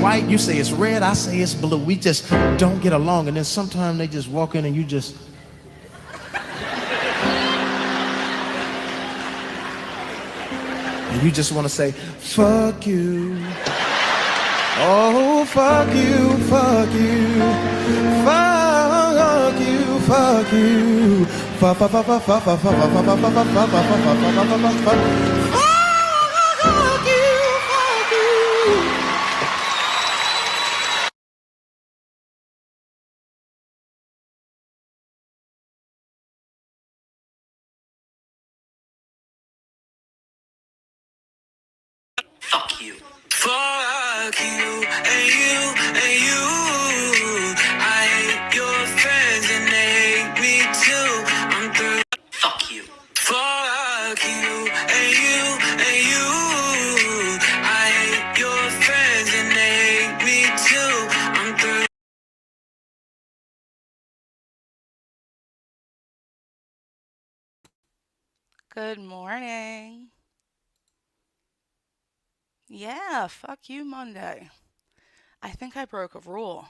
white, you say it's red, I say it's blue. We just don't get along. And then sometimes they just walk in and you just, and you just want to say, fuck you. Oh, fuck you, fuck you, fuck you, fuck you, fuck, fuck, fuck, fuck, fuck, fuck, fuck, fuck, fuck, fuck, fuck, fuck, fuck, fuck, fuck, you. Fuck you. Fuck you and you and you. I hate your friends and they hate me too. I'm through. Fuck you. Fuck you and you and you. I hate your friends and they hate me too. I'm through. Good morning. Yeah, fuck you Monday. I think I broke a rule.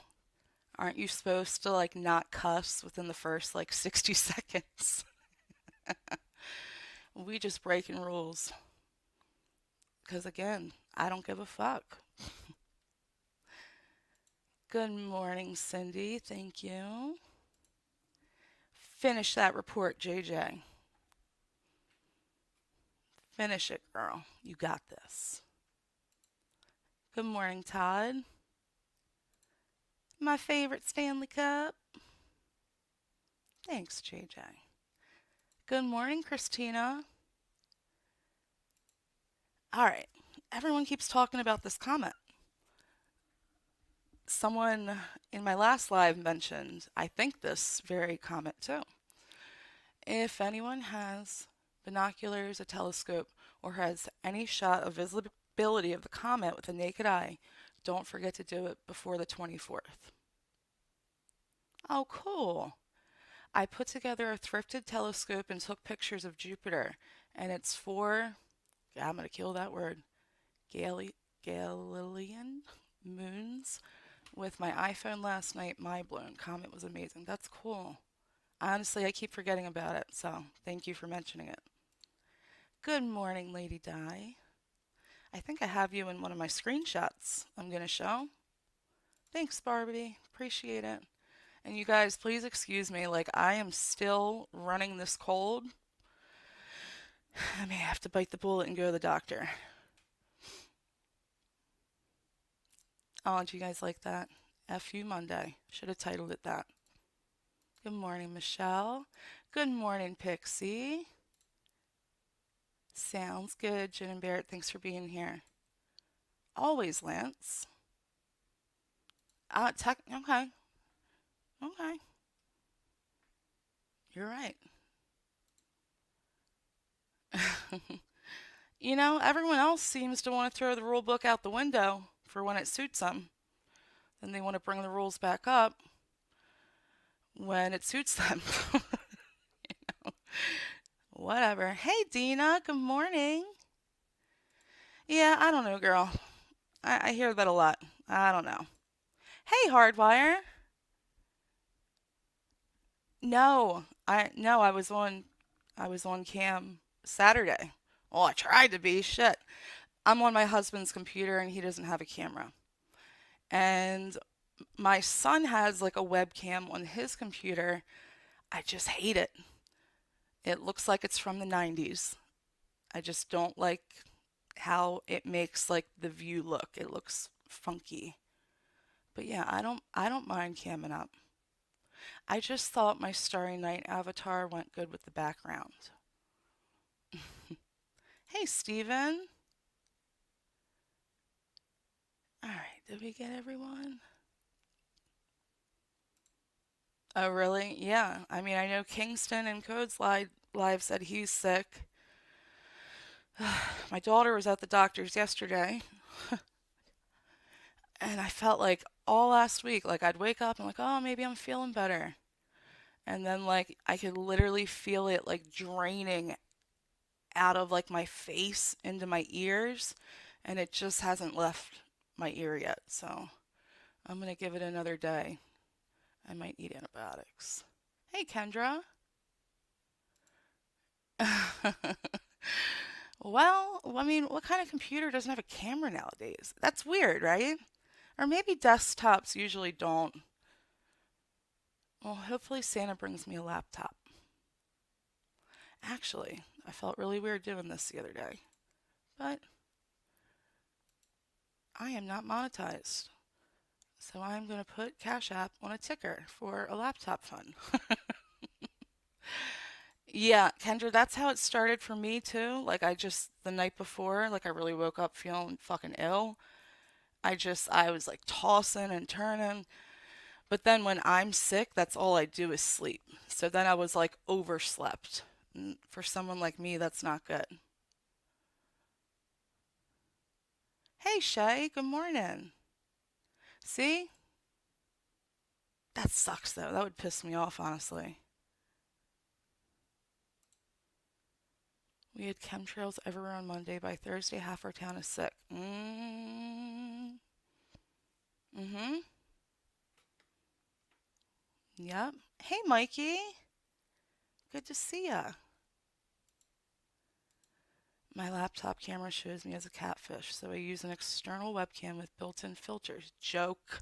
Aren't you supposed to not cuss within the first 60 seconds? We just breaking rules. Because again, I don't give a fuck. Good morning, Cindy. Thank you. Finish that report, JJ. Finish it, girl. You got this. Good morning, Todd. My favorite Stanley Cup. Thanks, JJ. Good morning, Christina. All right. Everyone keeps talking about this comment. Someone in my last live mentioned, I think, this very comment too. If anyone has binoculars, a telescope, or has any shot of visibility of the comet with the naked eye, don't forget to do it before the 24th. Oh, cool. I put together a thrifted telescope and took pictures of Jupiter, and it's for, I'm going to kill that word, Galilean moons with my iPhone last night. Mind blown. Comet was amazing. That's cool. Honestly, I keep forgetting about it, so thank you for mentioning it. Good morning, Lady Di. I think I have you in one of my screenshots I'm going to show. Thanks, Barbie. Appreciate it. And you guys, please excuse me, I am still running this cold. I may have to bite the bullet and go to the doctor. Oh, do you guys like that? F you Monday. Should have titled it that. Good morning, Michelle. Good morning, Pixie. Sounds good, Jen and Barrett. Thanks for being here. Always, Lance. Okay. Okay. You're right. Everyone else seems to want to throw the rule book out the window for when it suits them. Then they want to bring the rules back up when it suits them. you know? Whatever. Hey, Dina. Good morning. Yeah, I don't know, girl. I hear that a lot. I don't know. Hey, Hardwire. No, I was on cam Saturday. Well, I tried to be. Shit. I'm on my husband's computer and he doesn't have a camera. And my son has a webcam on his computer. I just hate it. It looks like it's from the 90s. I just don't like how it makes the view look. It looks funky. But yeah, I don't mind camming up. I just thought my Starry Night avatar went good with the background. Hey, Steven. All right, did we get everyone? Oh, really? Yeah. I mean, I know Kingston and Codes Live said he's sick. My daughter was at the doctor's yesterday, and I felt all last week, I'd wake up and oh, maybe I'm feeling better. And then I could literally feel it draining out of my face into my ears, and it just hasn't left. my ear yet, so I'm gonna give it another day. I might need antibiotics. Hey, Kendra. Well, I mean, what kind of computer doesn't have a camera nowadays? That's weird, right? Or maybe desktops usually don't. Well, hopefully Santa brings me a laptop. Actually, I felt really weird doing this the other day, but I am not monetized. So I'm going to put Cash App on a ticker for a laptop fund. Yeah, Kendra, that's how it started for me too. Like the night before, like I really woke up feeling fucking ill. I was like tossing and turning. But then when I'm sick, that's all I do is sleep. So then I was like overslept. And for someone like me, that's not good. Hey, Shay, good morning. See? That sucks though. That would piss me off, honestly. We had chemtrails everywhere on Monday. By Thursday, half our town is sick. Mm-hmm. Yep. Hey, Mikey. Good to see ya. My laptop camera shows me as a catfish, so I use an external webcam with built-in filters. Joke.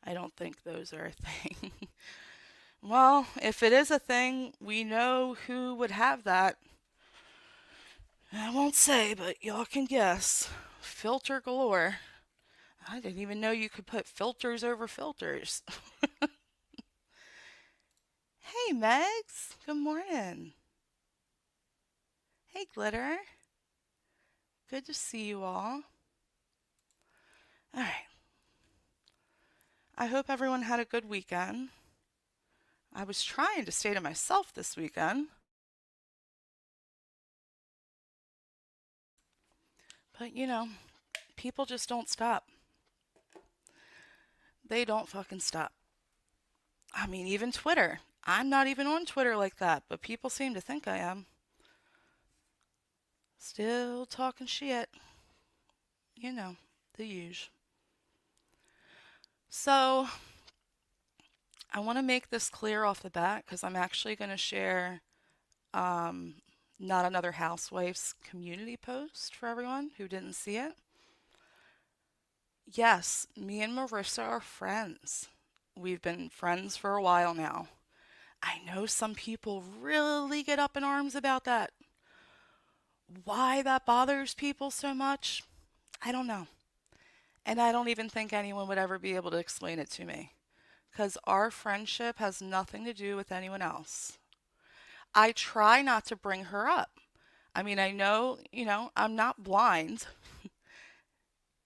I don't think those are a thing. Well, if it is a thing, we know who would have that. I won't say, but y'all can guess. Filter galore. I didn't even know you could put filters over filters. Hey, Megs. Good morning. Hey, Glitter. Good to see you all. All right. I hope everyone had a good weekend. I was trying to stay to myself this weekend, but people just don't stop. They don't fucking stop. I mean, even Twitter. I'm not even on Twitter like that, but people seem to think I am. Still talking shit. You know, the usual. So, I want to make this clear off the bat because I'm actually going to share um, Not Another Housewife's community post for everyone who didn't see it. Yes, me and Marissa are friends. We've been friends for a while now. I know some people really get up in arms about that. Why that bothers people so much, I don't know. And I don't even think anyone would ever be able to explain it to me. Because our friendship has nothing to do with anyone else. I try not to bring her up. I mean, I know, I'm not blind.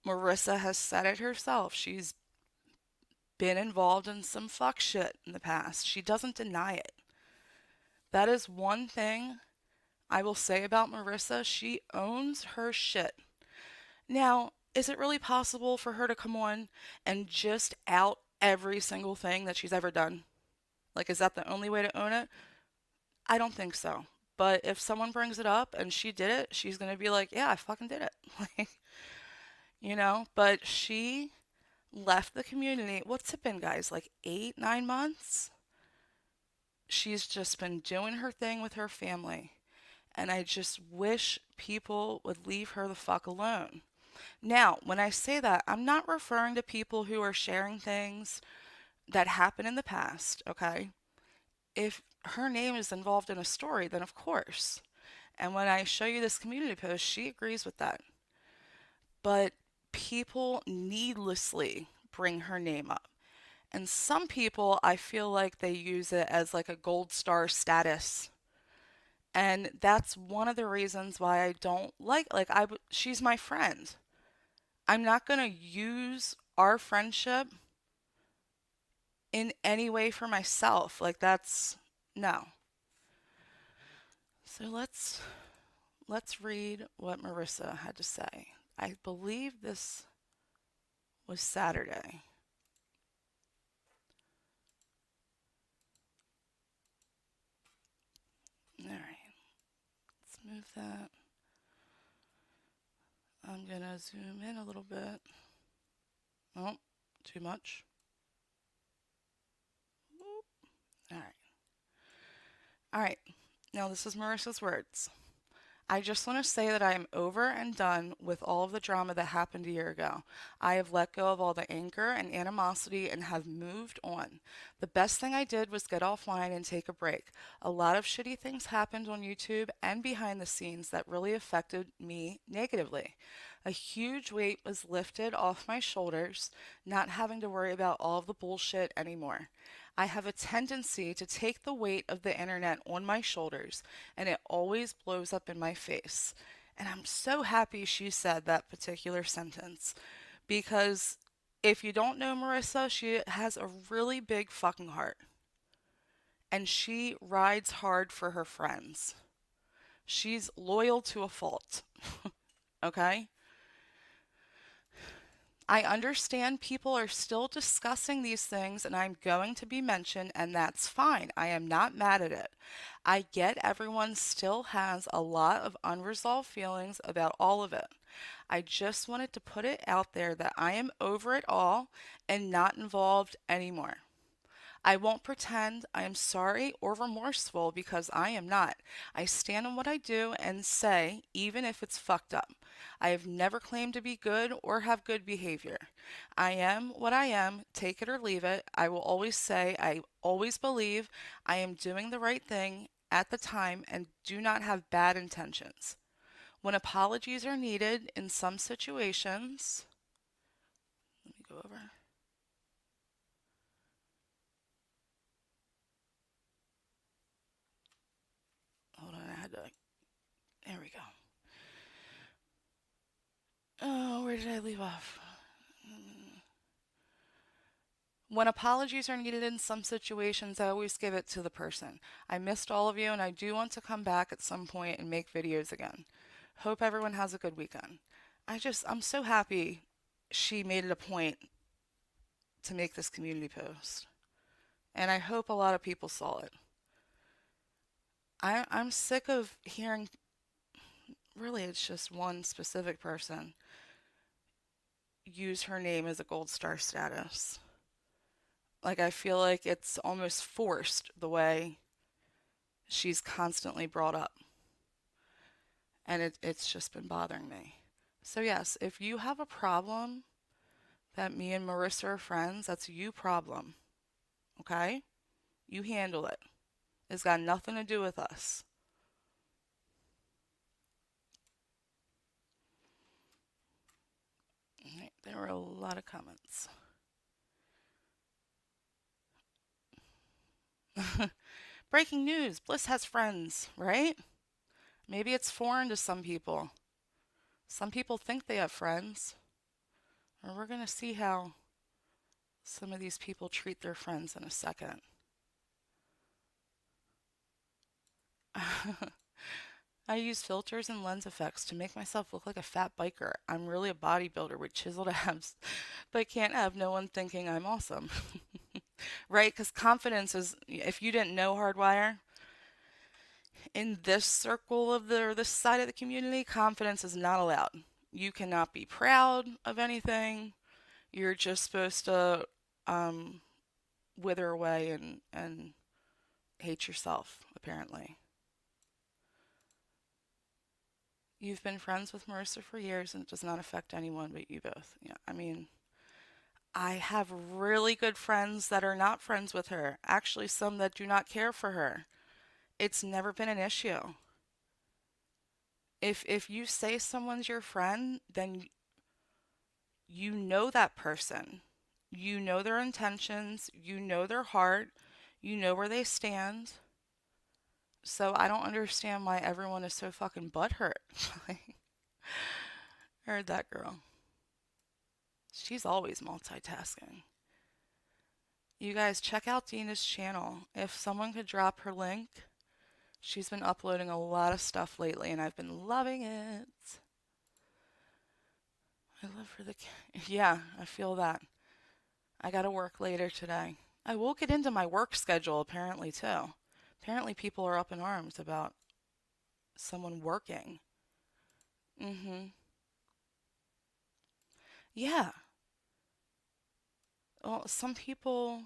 Marissa has said it herself. She's been involved in some fuck shit in the past. She doesn't deny it. That is one thing I will say about Marissa. She owns her shit. Now, is it really possible for her to come on and just out every single thing that she's ever done? Like, is that the only way to own it? I don't think so. But if someone brings it up and she did it, she's going to be like, yeah, I fucking did it. Like, but she left the community. What's it been, guys? Like 8, 9 months? She's just been doing her thing with her family. And I just wish people would leave her the fuck alone. Now, when I say that, I'm not referring to people who are sharing things that happened in the past, okay? If her name is involved in a story, then of course. And when I show you this community post, she agrees with that. But people needlessly bring her name up. And some people, I feel like they use it as like a gold star status. And that's one of the reasons why I don't she's my friend. I'm not going to use our friendship in any way for myself. Like that's no. So let's read what Marissa had to say. I believe this was Saturday. All right. Let's move that. I'm going to zoom in a little bit. Oh, too much. All right. All right. Now, this is Marissa's words. I just want to say that I am over and done with all of the drama that happened a year ago. I have let go of all the anger and animosity and have moved on. The best thing I did was get offline and take a break. A lot of shitty things happened on YouTube and behind the scenes that really affected me negatively. A huge weight was lifted off my shoulders, not having to worry about all of the bullshit anymore. I have a tendency to take the weight of the internet on my shoulders, and it always blows up in my face. And I'm so happy she said that particular sentence because if you don't know Marissa, she has a really big fucking heart and she rides hard for her friends. She's loyal to a fault, okay? I understand people are still discussing these things and I'm going to be mentioned, and that's fine. I am not mad at it. I get everyone still has a lot of unresolved feelings about all of it. I just wanted to put it out there that I am over it all and not involved anymore. I won't pretend I am sorry or remorseful because I am not. I stand on what I do and say, even if it's fucked up. I have never claimed to be good or have good behavior. I am what I am, take it or leave it. I will always say, I always believe I am doing the right thing at the time and do not have bad intentions. When apologies are needed in some situations, let me go over. Hold on, I had to. There we go. Oh, where did I leave off? When apologies are needed in some situations, I always give it to the person. I missed all of you and I do want to come back at some point and make videos again. Hope everyone has a good weekend. I'm so happy she made it a point to make this community post. And I hope a lot of people saw it. I'm sick of hearing, really, it's just one specific person use her name as a gold star status. Like, I feel like it's almost forced the way she's constantly brought up. And it's just been bothering me. So, yes, if you have a problem that me and Marissa are friends, that's you problem. Okay? You handle it. It's got nothing to do with us. Right, there were a lot of comments. Breaking news, Bliss has friends, right? Maybe it's foreign to some people. Some people think they have friends. Or we're going to see how some of these people treat their friends in a second. I use filters and lens effects to make myself look like a fat biker. I'm really a bodybuilder with chiseled abs, but can't have no one thinking I'm awesome. Right? Because confidence is, if you didn't know Hardwire, in this circle of the, or this side of the community, confidence is not allowed. You cannot be proud of anything. You're just supposed to wither away and hate yourself, apparently. You've been friends with Marissa for years and it does not affect anyone but you both. Yeah, I mean, I have really good friends that are not friends with her. Actually, some that do not care for her. It's never been an issue. If you say someone's your friend, then you know that person. You know their intentions, you know their heart, you know where they stand. So I don't understand why everyone is so fucking butthurt. Heard that girl. She's always multitasking. You guys check out Dina's channel. If someone could drop her link, she's been uploading a lot of stuff lately and I've been loving it. I love her yeah, I feel that. I gotta work later today. I will get into my work schedule apparently too. Apparently people are up in arms about someone working. Mm-hmm. Yeah. Well, some people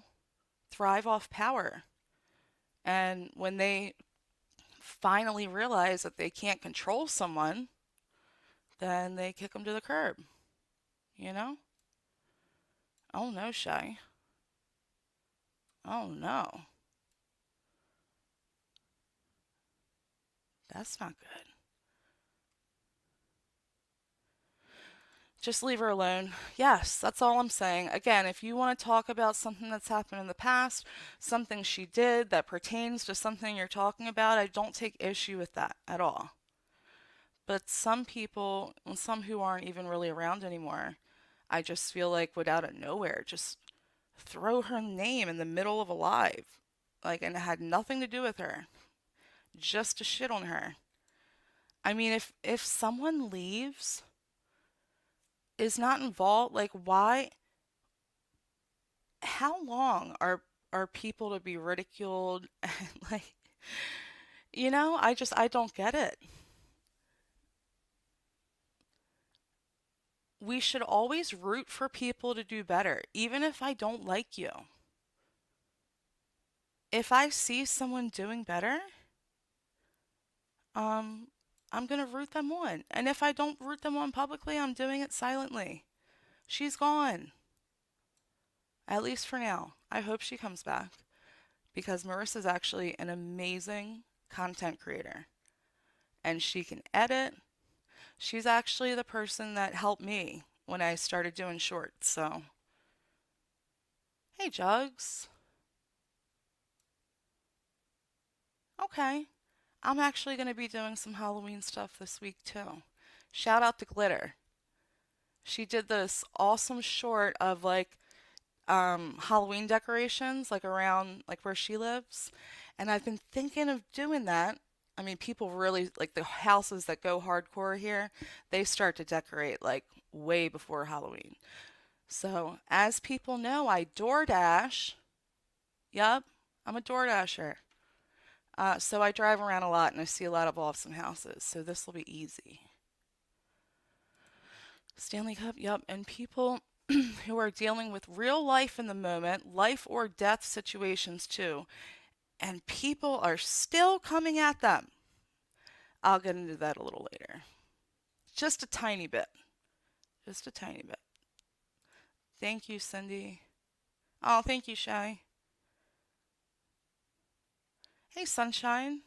thrive off power. And when they finally realize that they can't control someone, then they kick them to the curb, you know? Oh no, Shay. Oh no. That's not good. Just leave her alone. Yes, that's all I'm saying. Again, if you want to talk about something that's happened in the past, something she did that pertains to something you're talking about, I don't take issue with that at all. But some people, and some who aren't even really around anymore, I just feel like would out of nowhere just throw her name in the middle of a live. Like, and it had nothing to do with her, just to shit on her. I mean, if someone leaves, is not involved, like why how long are people to be ridiculed and like I don't get it. We should always root for people to do better, even if I don't like you. If I see someone doing better, um, I'm gonna root them on. And if I don't root them on publicly, I'm doing it silently. She's gone, at least for now. I hope she comes back because Marissa's actually an amazing content creator and she can edit. She's actually the person that helped me when I started doing shorts. So, hey, Jugs. Okay. I'm actually going to be doing some Halloween stuff this week too. Shout out to Glitter. She did this awesome short of like Halloween decorations like around like where she lives. And I've been thinking of doing that. I mean, people really like the houses that go hardcore here, they start to decorate like way before Halloween. So, as people know, I DoorDash. Yup, I'm a DoorDasher. So I drive around a lot and I see a lot of awesome houses. So this will be easy. Stanley Cup, yup. And people who are dealing with real life in the moment, life or death situations too. And people are still coming at them. I'll get into that a little later. Just a tiny bit. Just a tiny bit. Thank you, Cindy. Oh, thank you, Shy. Hey, Sunshine.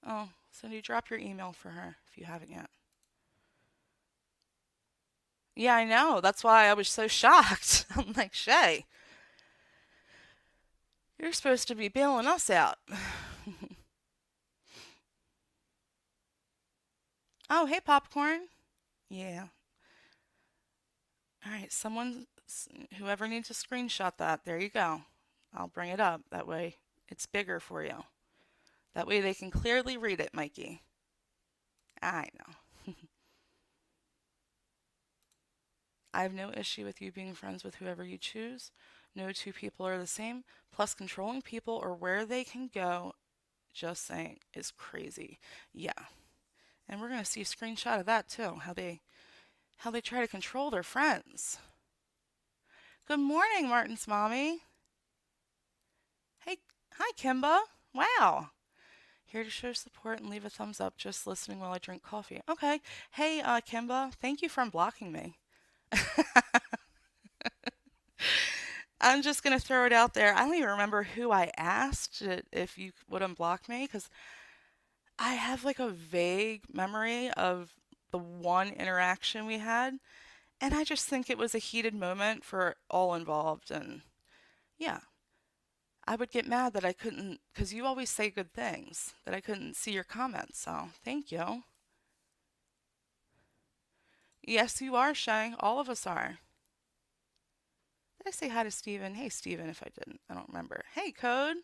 Oh, Cindy, drop your email for her if you haven't yet. Yeah, I know. That's why I was so shocked. I'm like, Shay, you're supposed to be bailing us out. Oh, hey, Popcorn. Yeah. All right, whoever needs to screenshot that, there you go. I'll bring it up. That way it's bigger for you. That way they can clearly read it, Mikey. I know. I have no issue with you being friends with whoever you choose. No two people are the same. Plus, controlling people or where they can go, just saying, is crazy. Yeah. And we're gonna see a screenshot of that too. How they try to control their friends. Good morning, Martin's mommy. Hey, hi, Kimba. Wow. Here to show support and leave a thumbs up. Just listening while I drink coffee. Okay. Hey, Kimba. Thank you for unblocking me. I'm just gonna throw it out there. I don't even remember who I asked if you would unblock me because I have like a vague memory of the one interaction we had, and I just think it was a heated moment for all involved. And yeah, I would get mad that I couldn't, because you always say good things, that I couldn't see your comments. So thank you. Yes, you are, Shay. All of us are. Did I say hi to Steven? Hey, Steven, if I didn't. I don't remember. Hey, Code.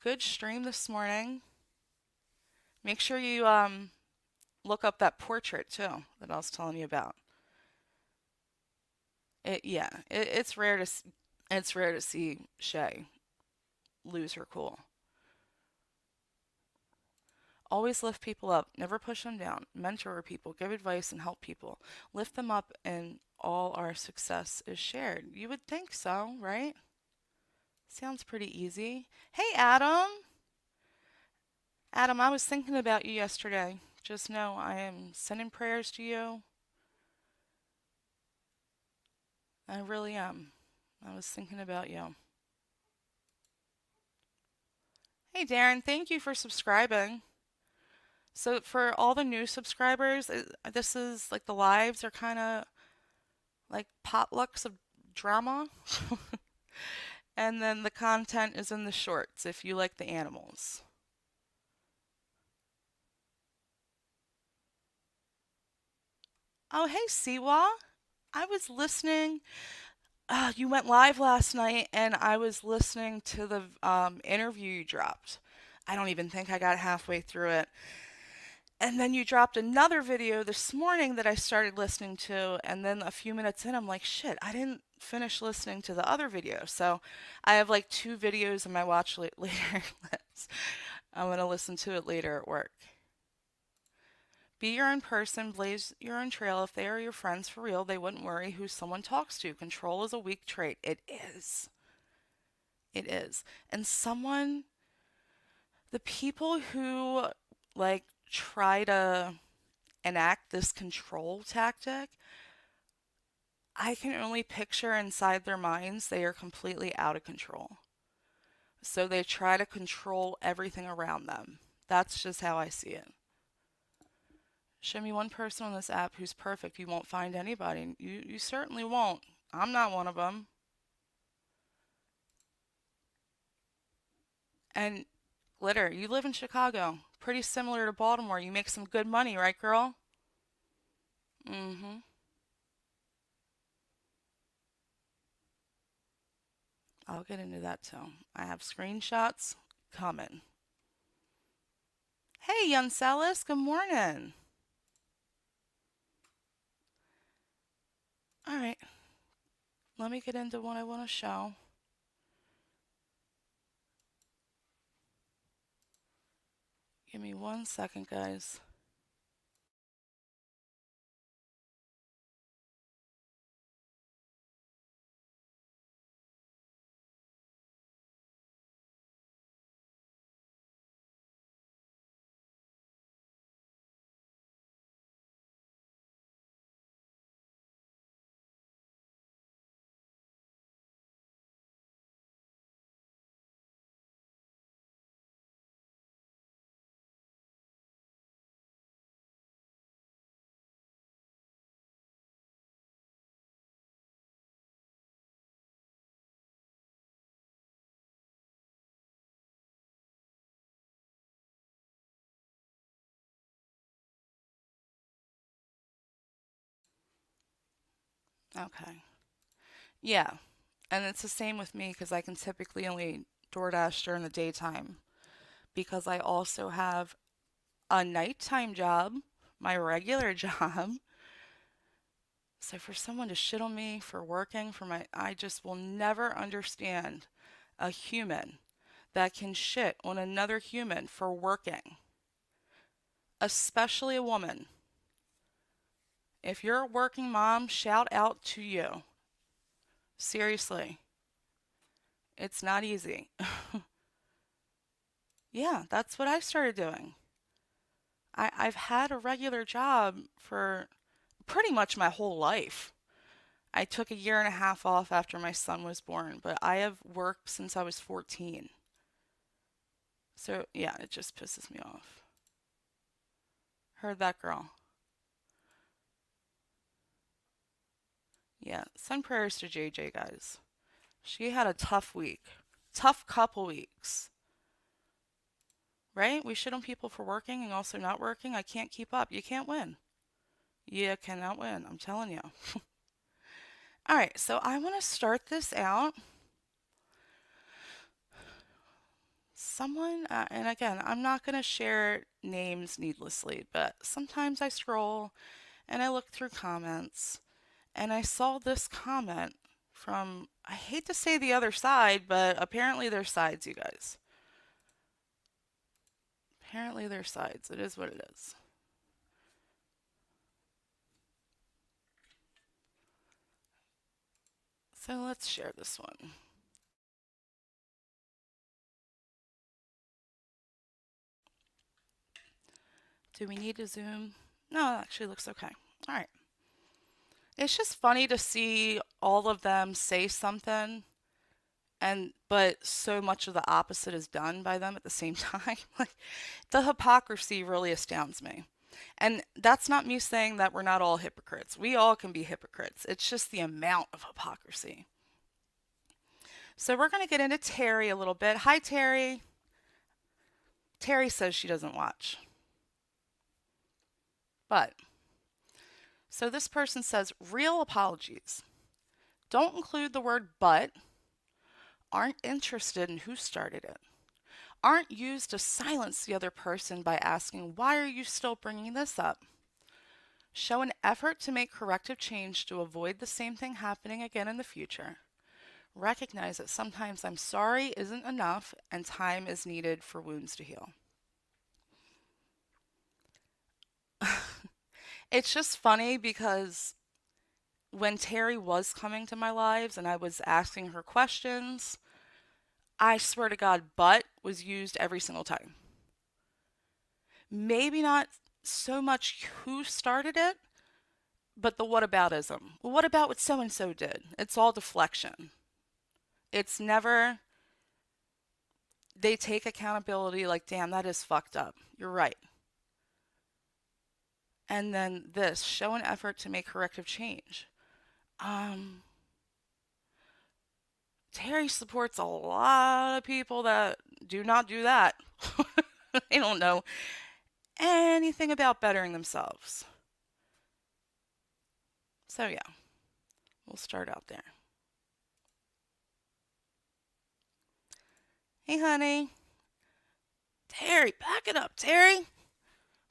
Good stream this morning. Make sure you look up that portrait too that I was telling you about. It's rare to see Shay lose her cool. Always lift people up, never push them down. Mentor people, give advice, and help people. Lift them up, and all our success is shared. You would think so, right? Sounds pretty easy. Hey, Adam. Adam, I was thinking about you yesterday. Just know I am sending prayers to you. I really am. I was thinking about you. Hey, Darren, thank you for subscribing. So, for all the new subscribers, this is like the lives are kind of like potlucks of drama. And then the content is in the shorts if you like the animals. Oh, hey, Siwa. I was listening. You went live last night, and I was listening to the interview you dropped. I don't even think I got halfway through it. And then you dropped another video this morning that I started listening to, and then a few minutes in, I'm like, shit, I didn't finish listening to the other video. So I have like two videos in my later list. I'm gonna listen to it later at work. Be your own person, blaze your own trail. If they are your friends for real, they wouldn't worry who someone talks to. Control is a weak trait. It is. It is. And the people who like try to enact this control tactic, I can only picture inside their minds they are completely out of control. So they try to control everything around them. That's just how I see it. Show me one person on this app who's perfect. You won't find anybody. You certainly won't. I'm not one of them. And Glitter, you live in Chicago. Pretty similar to Baltimore. You make some good money, right, girl? Mm-hmm. I'll get into that too. I have screenshots coming. Hey, young Celis, good morning. All right, let me get into what I want to show. Give me 1 second, guys. Okay. Yeah, and it's the same with me because I can typically only DoorDash during the daytime because I also have a nighttime job, my regular job. So for someone to shit on me for working for I just will never understand a human that can shit on another human for working, especially a woman. If you're a working mom, shout out to you. Seriously, it's not easy. Yeah, that's what I started doing. I've had a regular job for pretty much my whole life. I took a year and a half off after my son was born, but I have worked since I was 14. So, yeah, it just pisses me off. Heard that girl. Yeah, send prayers to JJ, guys. She had a tough week. Tough couple weeks. Right? We shit on people for working and also not working. I can't keep up. You can't win. You cannot win. I'm telling you. All right, so I want to start this out. And again, I'm not going to share names needlessly, but sometimes I scroll and I look through comments and I saw this comment from, I hate to say the other side, but apparently there's sides, you guys. Apparently, their sides. It is what it is. So let's share this one. Do we need to zoom? No, it actually looks okay. All right. It's just funny to see all of them say something but so much of the opposite is done by them at the same time. Like the hypocrisy really astounds me. And that's not me saying that we're not all hypocrites. We all can be hypocrites. It's just the amount of hypocrisy. So we're going to get into Terry a little bit. Hi, Terry. Terry says she doesn't watch. But, so this person says, real apologies. Don't include the word but, aren't interested in who started it, aren't used to silence the other person by asking, why are you still bringing this up? Show an effort to make corrective change to avoid the same thing happening again in the future. Recognize that sometimes I'm sorry isn't enough and time is needed for wounds to heal. It's just funny because when Terry was coming to my lives and I was asking her questions, I swear to God, but was used every single time. Maybe not so much who started it, but the whataboutism. Well, what about what so and so did? It's all deflection. It's never, they take accountability like, damn, that is fucked up. You're right. And then this, show an effort to make corrective change. Terry supports a lot of people that do not do that. They don't know anything about bettering themselves. So yeah, we'll start out there. Hey, honey. Terry, back it up, Terry.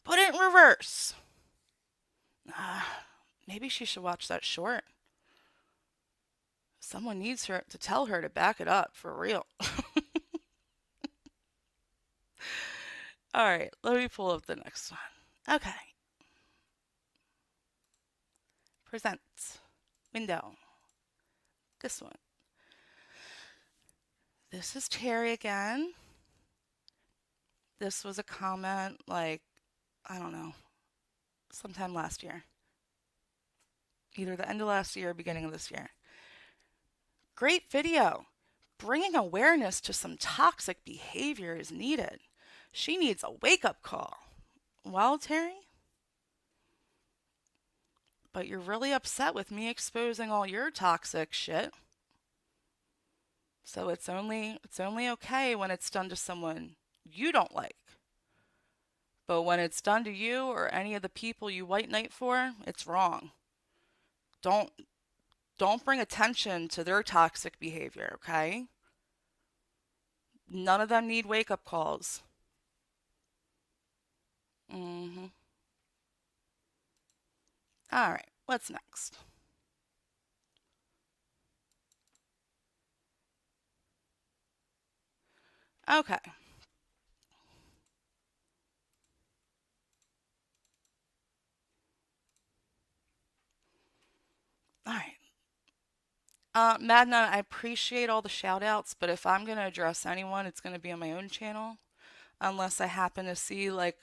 Put it in reverse. Maybe she should watch that short. Someone needs her to tell her to back it up for real. All right, let me pull up the next one. Okay. Present. Window. This one. This is Terry again. This was a comment like, I don't know, sometime last year. Either the end of last year or beginning of this year. Great video. Bringing awareness to some toxic behavior is needed. She needs a wake-up call. Well, Terry? But you're really upset with me exposing all your toxic shit. So it's only okay when it's done to someone you don't like. But when it's done to you or any of the people you white knight for, it's wrong. Don't bring attention to their toxic behavior, okay? None of them need wake-up calls. All right, what's next? Okay. All right. Madna, I appreciate all the shout outs, but if I'm going to address anyone, it's going to be on my own channel. Unless I happen to see like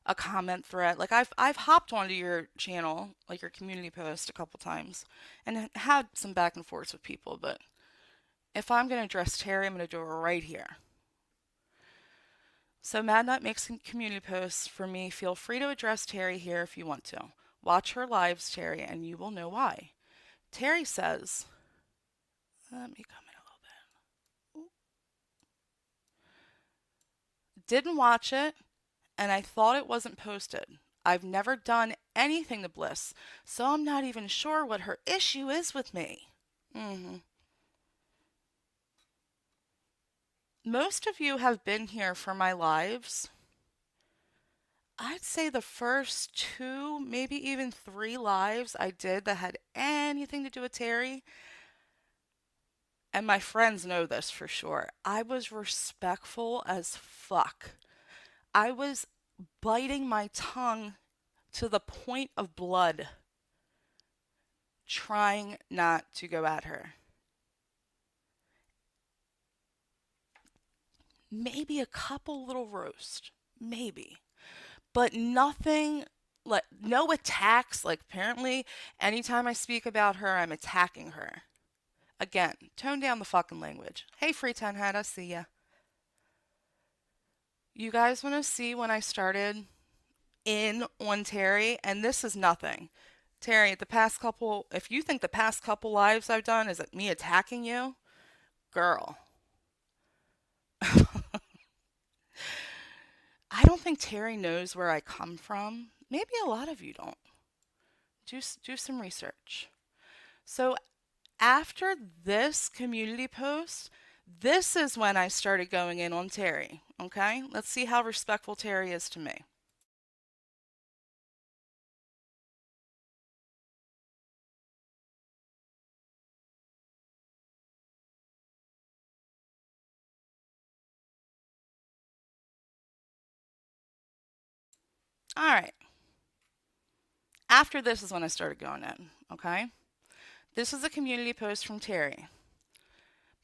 a comment thread. Like I've hopped onto your channel, like your community post a couple times and had some back and forths with people, but if I'm going to address Terry, I'm going to do it right here. So Madnut makes community posts for me. Feel free to address Terry here if you want to. Watch her lives, Terry, and you will know why. Terry says, let me come in a little bit. Didn't watch it, and I thought it wasn't posted. I've never done anything to Bliss, so I'm not even sure what her issue is with me. Most of you have been here for my lives. I'd say the first two, maybe even three lives I did that had anything to do with Terry, and my friends know this for sure, I was respectful as fuck. I was biting my tongue to the point of blood, trying not to go at her. Maybe a couple little roast, maybe, but nothing, like no attacks. Like apparently, anytime I speak about her, I'm attacking her. Again, tone down the fucking language. Hey, Free 10 Head, I see ya. You guys want to see when I started in on Terry? And this is nothing. Terry, the past couple, if you think the past couple lives I've done is me attacking you, girl, I don't think Terry knows where I come from. Maybe a lot of you don't. Do some research. So after this community post, this is when I started going in on Terry. Okay, let's see how respectful Terry is to me. All right. After this is when I started going in. Okay. This is a community post from Terry.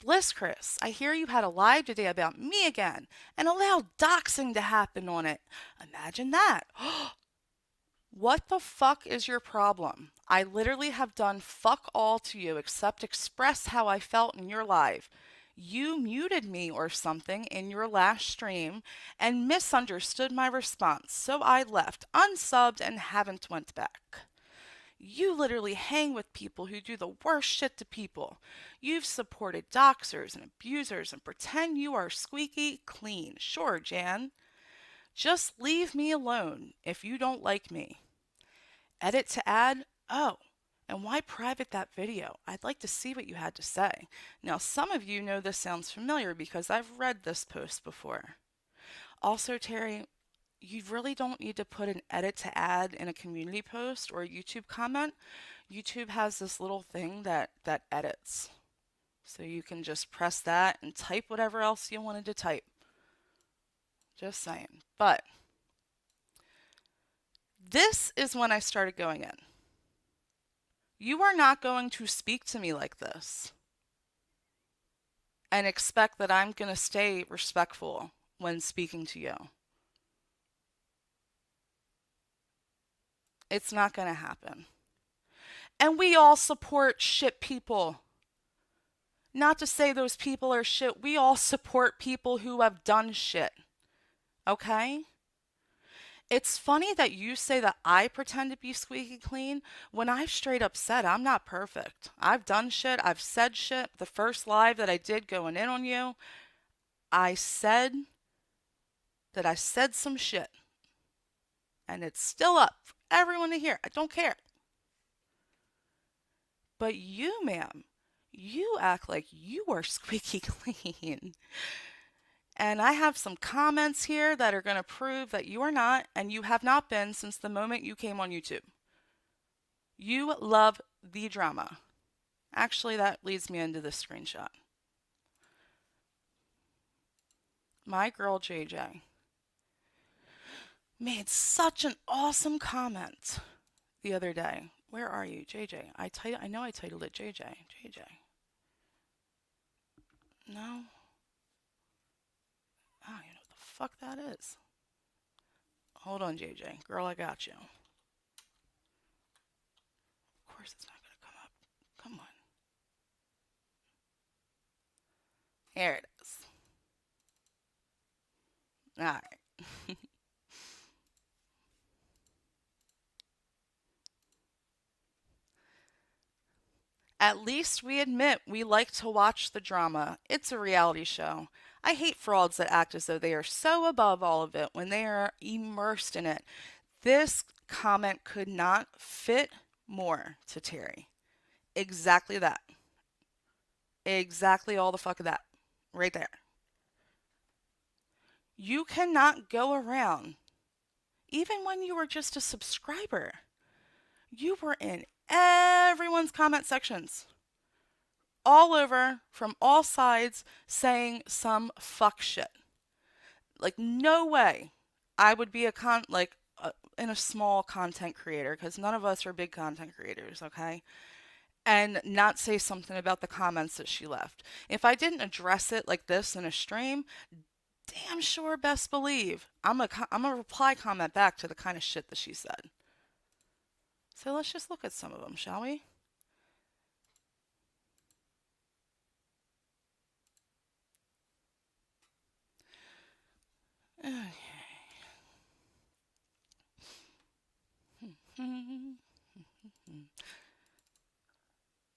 Bliss Chris, I hear you had a live today about me again and allowed doxing to happen on it. Imagine that. What the fuck is your problem? I literally have done fuck all to you except express how I felt in your live. You muted me or something in your last stream and misunderstood my response, so I left, unsubbed, and haven't went back. You literally hang with people who do the worst shit to people. You've supported doxers and abusers and pretend you are squeaky clean. Sure, Jan. Just leave me alone if you don't like me. Edit to add, oh, and why private that video? I'd like to see what you had to say. Now, some of you know this sounds familiar because I've read this post before. Also, Terry, you really don't need to put an edit to add in a community post or a YouTube comment. YouTube has this little thing that edits. So you can just press that and type whatever else you wanted to type. Just saying. But this is when I started going in. You are not going to speak to me like this and expect that I'm going to stay respectful when speaking to you. It's not going to happen. And we all support shit people. Not to say those people are shit. We all support people who have done shit. Okay? It's funny that you say that I pretend to be squeaky clean when I've straight up said I'm not perfect. I've done shit. I've said shit. The first live that I did going in on you, I said that I said some shit. And it's still up for everyone to hear. I don't care. But you, ma'am, you act like you are squeaky clean. And I have some comments here that are going to prove that you are not, and you have not been since the moment you came on YouTube. You love the drama. Actually, that leads me into this screenshot. My girl JJ made such an awesome comment the other day. Where are you, JJ? I know I titled it JJ. JJ. No. I don't even know what the fuck that is. Hold on, JJ. Girl, I got you. Of course it's not going to come up. Come on. Here it is. Alright. At least we admit we like to watch the drama. It's a reality show. I hate frauds that act as though they are so above all of it when they are immersed in it. This comment could not fit more to Terry. Exactly that. Exactly all the fuck of that. Right there. You cannot go around, even when you were just a subscriber. You were in everyone's comment sections. All over, from all sides, saying some fuck shit. Like, no way I would be in a small content creator because none of us are big content creators, okay? And not say something about the comments that she left. If I didn't address it like this in a stream, damn sure best believe I'm a reply comment back to the kind of shit that she said. So let's just look at some of them, shall we?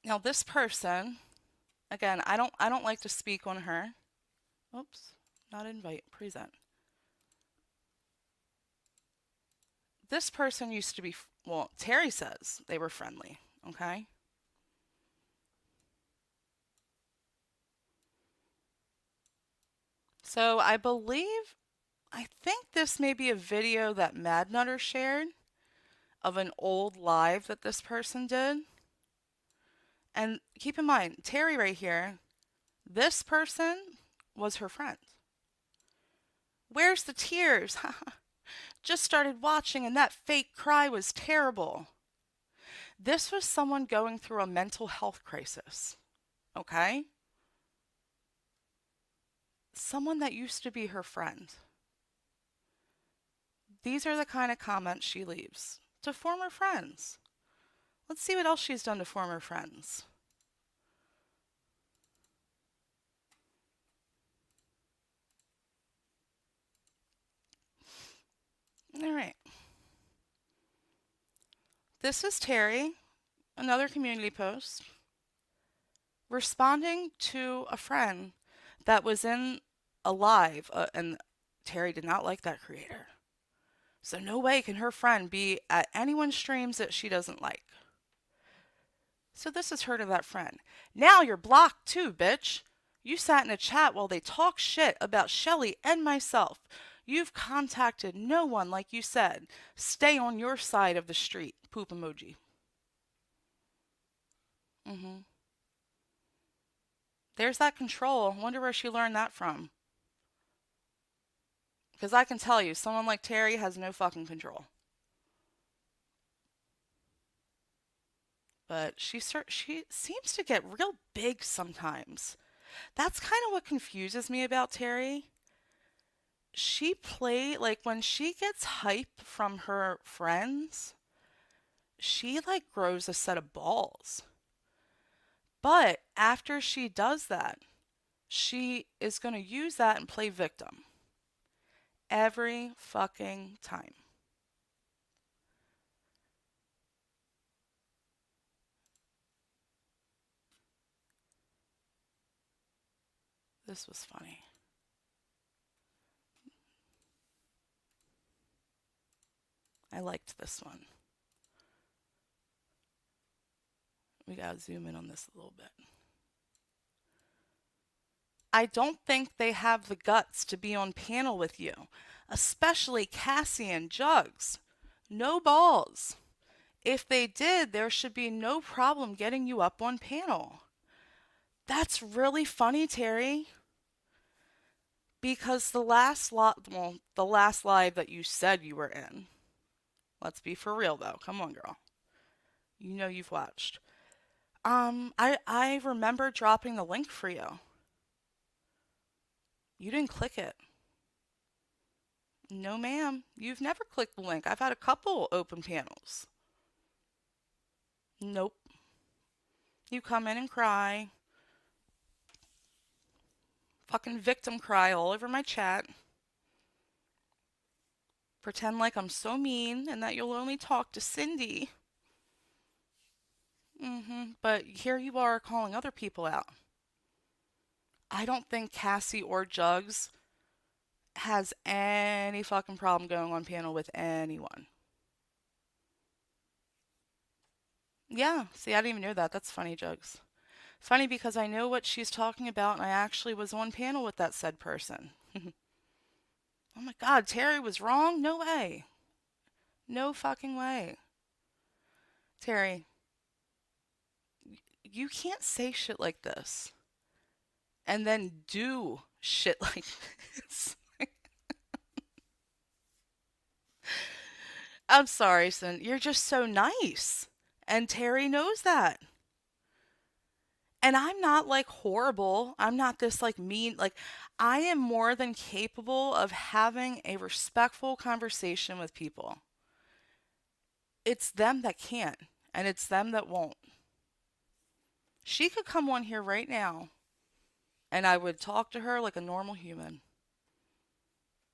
Now this person, again, I don't like to speak on her. Oops, not invite, present. This person used to be, well, Terry says they were friendly, okay? So I think this may be a video that Mad Nutter shared of an old live that this person did. And keep in mind, Terry right here, this person was her friend. Where's the tears? Just started watching and that fake cry was terrible. This was someone going through a mental health crisis, okay? Someone that used to be her friend. These are the kind of comments she leaves to former friends. Let's see what else she's done to former friends. All right. This is Terry, another community post, responding to a friend that was in a live, and Terry did not like that creator. So no way can her friend be at anyone's streams that she doesn't like. So this is her to that friend. Now you're blocked too, bitch. You sat in a chat while they talk shit about Shelly and myself. You've contacted no one like you said. Stay on your side of the street. Poop emoji. There's that control. Wonder where she learned that from. Because I can tell you, someone like Terry has no fucking control. But she seems to get real big sometimes. That's kind of what confuses me about Terry. Like when she gets hype from her friends, she like grows a set of balls. But after she does that, she is going to use that and play victim. Every fucking time. This was funny. I liked this one. We gotta zoom in on this a little bit. I don't think they have the guts to be on panel with you, especially Cassie and Jugs. No balls. If they did, there should be no problem getting you up on panel. That's really funny, Terry. Because the last live that you said you were in. Let's be for real though. Come on, girl. You know you've watched. I remember dropping the link for you. You didn't click it. No, ma'am. You've never clicked the link. I've had a couple open panels. Nope. You come in and cry. Fucking victim cry all over my chat. Pretend like I'm so mean and that you'll only talk to Cindy. But here you are calling other people out. I don't think Cassie or Jugs has any fucking problem going on panel with anyone. Yeah, see, I didn't even know that. That's funny, Jugs. Funny because I know what she's talking about and I actually was on panel with that said person. Oh my god, Terry was wrong? No way. No fucking way. Terry, you can't say shit like this and then do shit like this. I'm sorry, son. You're just so nice. And Terry knows that. And I'm not like horrible. I'm not this like mean. Like, I am more than capable of having a respectful conversation with people. It's them that can't, and it's them that won't. She could come on here right now, and I would talk to her like a normal human.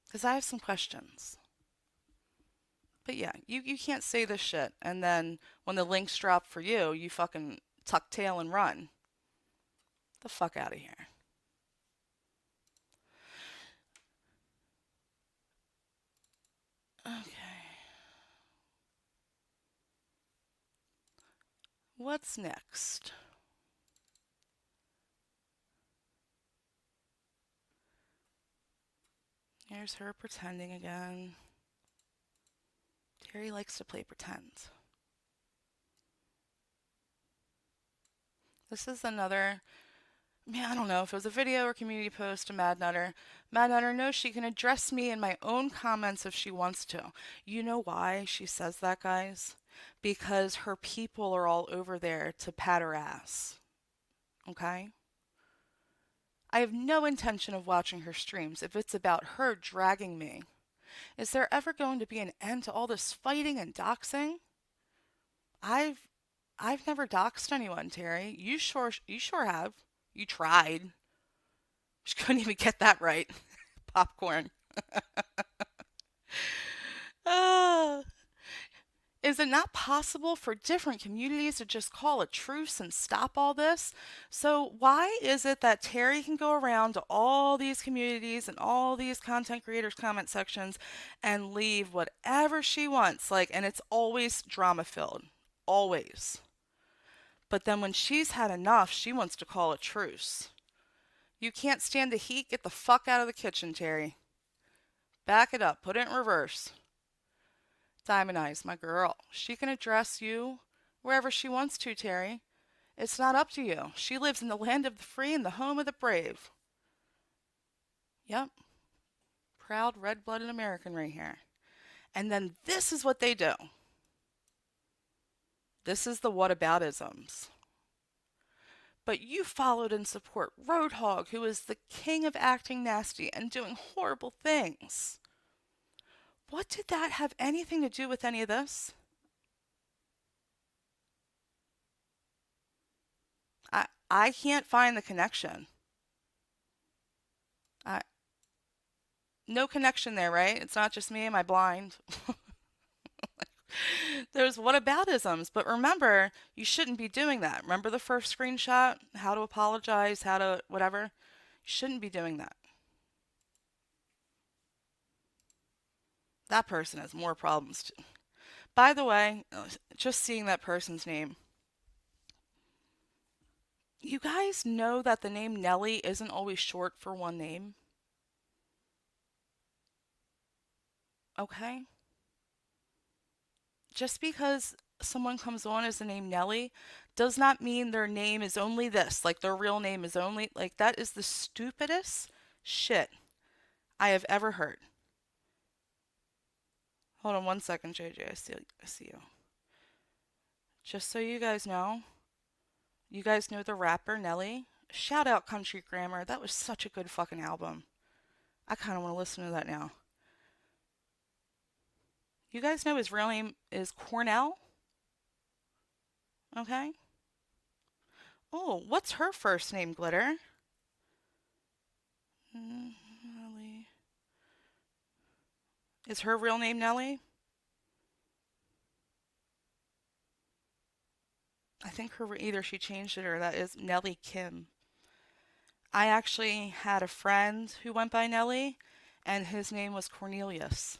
Because I have some questions. But yeah, you can't say this shit, and then when the links drop for you, you fucking tuck tail and run. The fuck out of here. Okay. What's next? Here's her pretending again. Terry likes to play pretend. This is another, man, I don't know if it was a video or community post to Mad Nutter. Mad Nutter knows she can address me in my own comments if she wants to. You know why she says that, guys? Because her people are all over there to pat her ass. Okay? I have no intention of watching her streams if it's about her dragging me. Is there ever going to be an end to all this fighting and doxing? I've I've never doxed anyone, Terry. You sure have. You tried. She couldn't even get that right. Popcorn. Ah. Is it not possible for different communities to just call a truce and stop all this? So, why is it that Terry can go around to all these communities and all these content creators' comment sections and leave whatever she wants? Like, and it's always drama filled. Always. But then when she's had enough, she wants to call a truce. You can't stand the heat? Get the fuck out of the kitchen, Terry. Back it up. Put it in reverse. Diamond Eyes, my girl. She can address you wherever she wants to, Terry. It's not up to you. She lives in the land of the free and the home of the brave. Yep. Proud red-blooded American right here. And then this is what they do. This is the whataboutisms. But you followed and support Roadhog, who is the king of acting nasty and doing horrible things. What did that have anything to do with any of this? I can't find the connection. I No connection there, right? It's not just me. Am I blind? There's whataboutisms, but remember, you shouldn't be doing that. Remember the first screenshot? How to apologize, how to whatever? You shouldn't be doing that. That person has more problems too. By the way, just seeing that person's name. You guys know that the name Nelly isn't always short for one name? Okay? Just because someone comes on as the name Nelly does not mean their name is only this. Like their real name is only, like, that is the stupidest shit I have ever heard. Hold on one second, JJ. I see you. Just so you guys know the rapper Nelly. Shout out Country Grammar. That was such a good fucking album. I kind of want to listen to that now. You guys know his real name is Cornell? Okay. Oh, what's her first name, Glitter? Nelly. Is her real name Nelly? I think either she changed it or that is Nelly Kim. I actually had a friend who went by Nelly, and his name was Cornelius.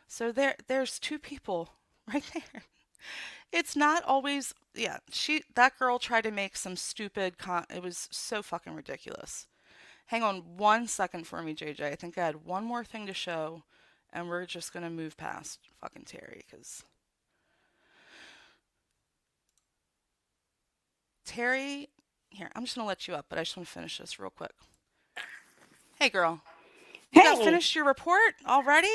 So there's two people right there. It's not always, yeah, that girl tried to make some stupid it was so fucking ridiculous. Hang on one second for me, JJ. I think I had one more thing to show, and we're just gonna move past fucking Terry, because Terry, here, I'm just gonna let you up, but I just want to finish this real quick. Hey, girl, you got Hey, finished your report already?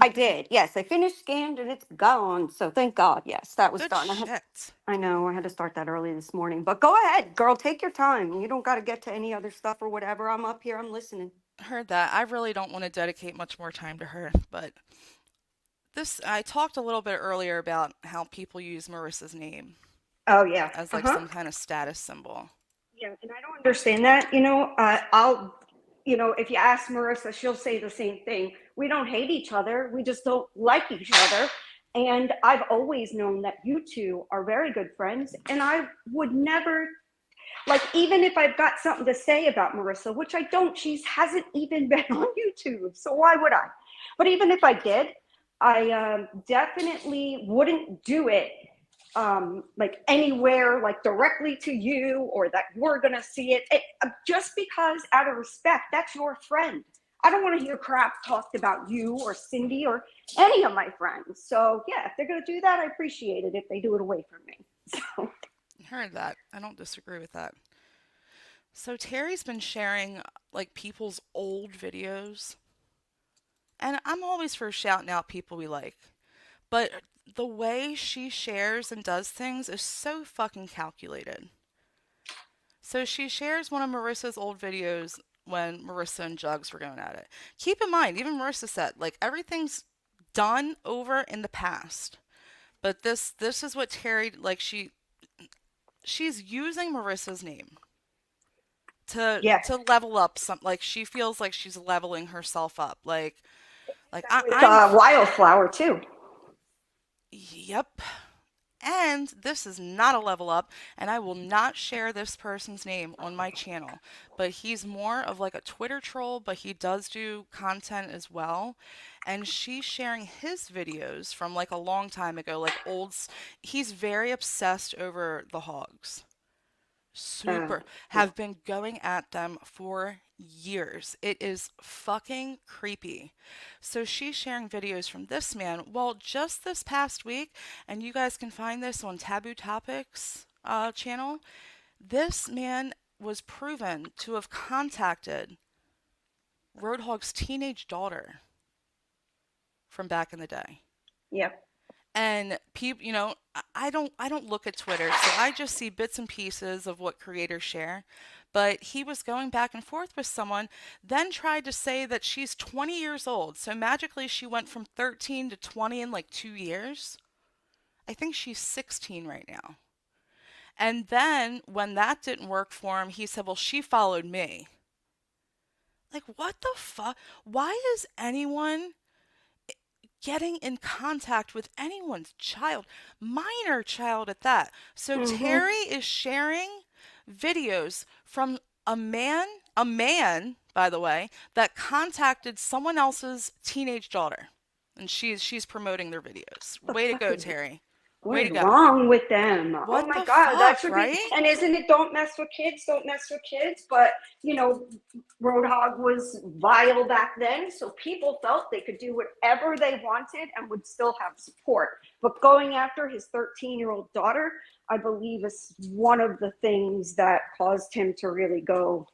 I did. Yes, I finished scanned and it's gone. So thank God. Yes, that was Good done. shit. I know I had to start that early this morning, but go ahead, girl. Take your time. You don't got to get to any other stuff or whatever. I'm up here. I'm listening. Heard that. I really don't want to dedicate much more time to her, but this I talked a little bit earlier about how people use Marissa's name Oh yeah. as Uh like huh. some kind of status symbol. Yeah, and I don't understand that. I'll, if you ask Marissa, she'll say the same thing. We don't hate each other. We just don't like each other. And I've always known that you two are very good friends. And I would never, like, even if I've got something to say about Marissa, which I don't, she hasn't even been on YouTube. So why would I? But even if I did, I definitely wouldn't do it like anywhere, like directly to you, or that we're gonna see just because out of respect, that's your friend. I don't want to hear crap talked about you or Cindy or any of my friends. So yeah, if they're gonna do that, I appreciate it if they do it away from me. So Heard that. I don't disagree with that. So Terry's been sharing like people's old videos, and I'm always for shouting out people we like. But the way she shares and does things is so fucking calculated. So she shares one of Marissa's old videos when Marissa and Jugs were going at it. Keep in mind, even Marissa said, like everything's done over in the past. But this is what Terry like she's using Marissa's name yeah, to level up some like she feels like she's leveling herself up. Like with I'm Wildflower too. yep. And this is not a level up, and I will not share this person's name on my channel. But he's more of like a Twitter troll, but he does do content as well. And she's sharing his videos from like a long time ago, like he's very obsessed over the hogs. Uh, Super. yeah. Have been going at them for years. It is fucking creepy. So she's sharing videos from this man. Well, just this past week, and you guys can find this on Taboo Topics channel, this man was proven to have contacted Roadhog's teenage daughter from back in the day. Yep. And people, I don't look at Twitter, so I just see bits and pieces of what creators share. But he was going back and forth with someone, then tried to say that she's 20 years old. So magically she went from 13 to 20 in like 2 years. I think she's 16 right now. And then when that didn't work for him, he said, well, she followed me. Like, what the fuck? Why is anyone getting in contact with anyone's child, minor child at that? So Mm-hmm. Terry is sharing videos from a man, by the way, that contacted someone else's teenage daughter. And she's promoting their videos. The Way to fuck go, is Terry. What Way is to go. wrong with them? Oh What my the God, that fuck, should be. right? And isn't it don't mess with kids, don't mess with kids? But, Roadhog was vile back then. So people felt they could do whatever they wanted and would still have support. But going after his 13-year-old daughter, I believe, is one of the things that caused him to really go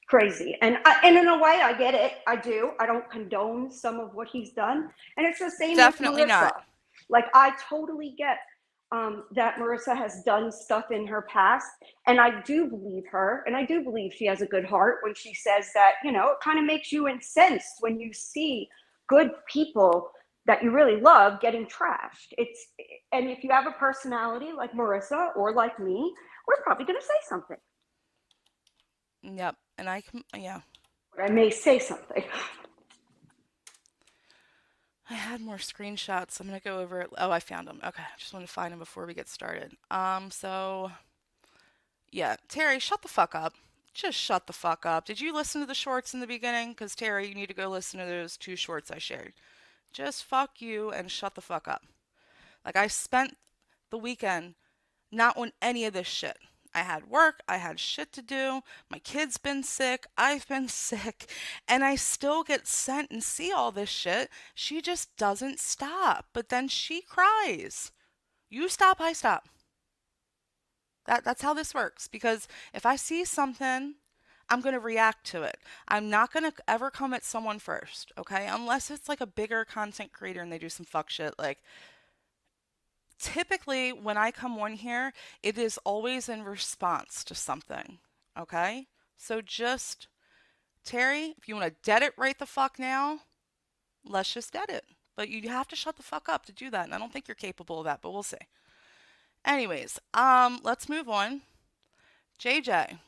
crazy. And in a way, I get it. I do. I don't condone some of what he's done. And it's the same with Definitely Marissa. not. Like, I totally get that Marissa has done stuff in her past. And I do believe her. And I do believe she has a good heart when she says that, it kind of makes you incensed when you see good people that you really love getting trashed. And if you have a personality like Marissa or like me, we're probably going to say something. Yep. And yeah. Or I may say something. I had more screenshots. I'm gonna go over it. Oh, I found them. Okay, I just want to find them before we get started. So yeah, Terry, shut the fuck up. Just shut the fuck up. Did you listen to the shorts in the beginning? Because Terry, you need to go listen to those 2 shorts I shared. Just fuck you and shut the fuck up. Like I spent the weekend not on any of this shit. I had work, I had shit to do, my kid's been sick, I've been sick, and I still get sent and see all this shit. She just doesn't stop. But then she cries. You stop, I stop. That's how this works. Because if I see something, I'm going to react to it. I'm not going to ever come at someone first, okay? Unless it's like a bigger content creator and they do some fuck shit. Like, typically, when I come on here, it is always in response to something, okay? So just, Terry, if you want to dead it right the fuck now, let's just dead it. But you have to shut the fuck up to do that, and I don't think you're capable of that, but we'll see. Anyways, let's move on. JJ,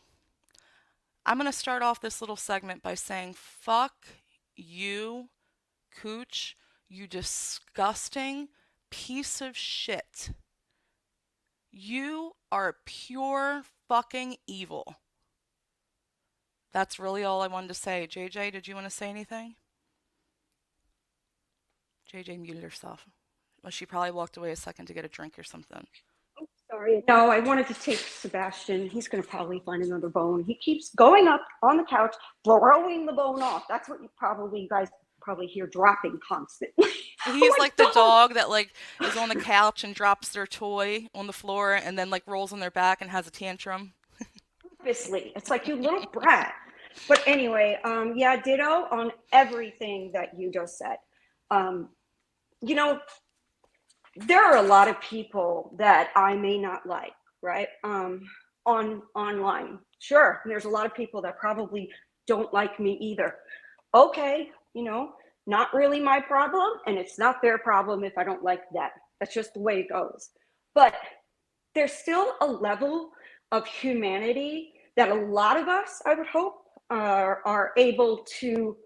I'm gonna start off this little segment by saying, fuck you, Cooch, you disgusting piece of shit. You are pure fucking evil. That's really all I wanted to say. JJ, did you want to say anything? JJ muted herself. Well, she probably walked away a second to get a drink or something. Sorry. No, I wanted to take Sebastian. He's going to probably find another bone. He keeps going up on the couch, throwing the bone off. That's what you guys probably hear dropping constantly. He's Oh my like the God. dog that like is on the couch and drops their toy on the floor and then like rolls on their back and has a tantrum. Purposely. It's like, you little brat. But anyway, yeah, ditto on everything that you just said. Um, you know, there are a lot of people that I may not like, right? Online. Sure, there's a lot of people that probably don't like me either. Okay, not really my problem, and it's not their problem if I don't like them. That's just the way it goes. But there's still a level of humanity that a lot of us, I would hope, are able to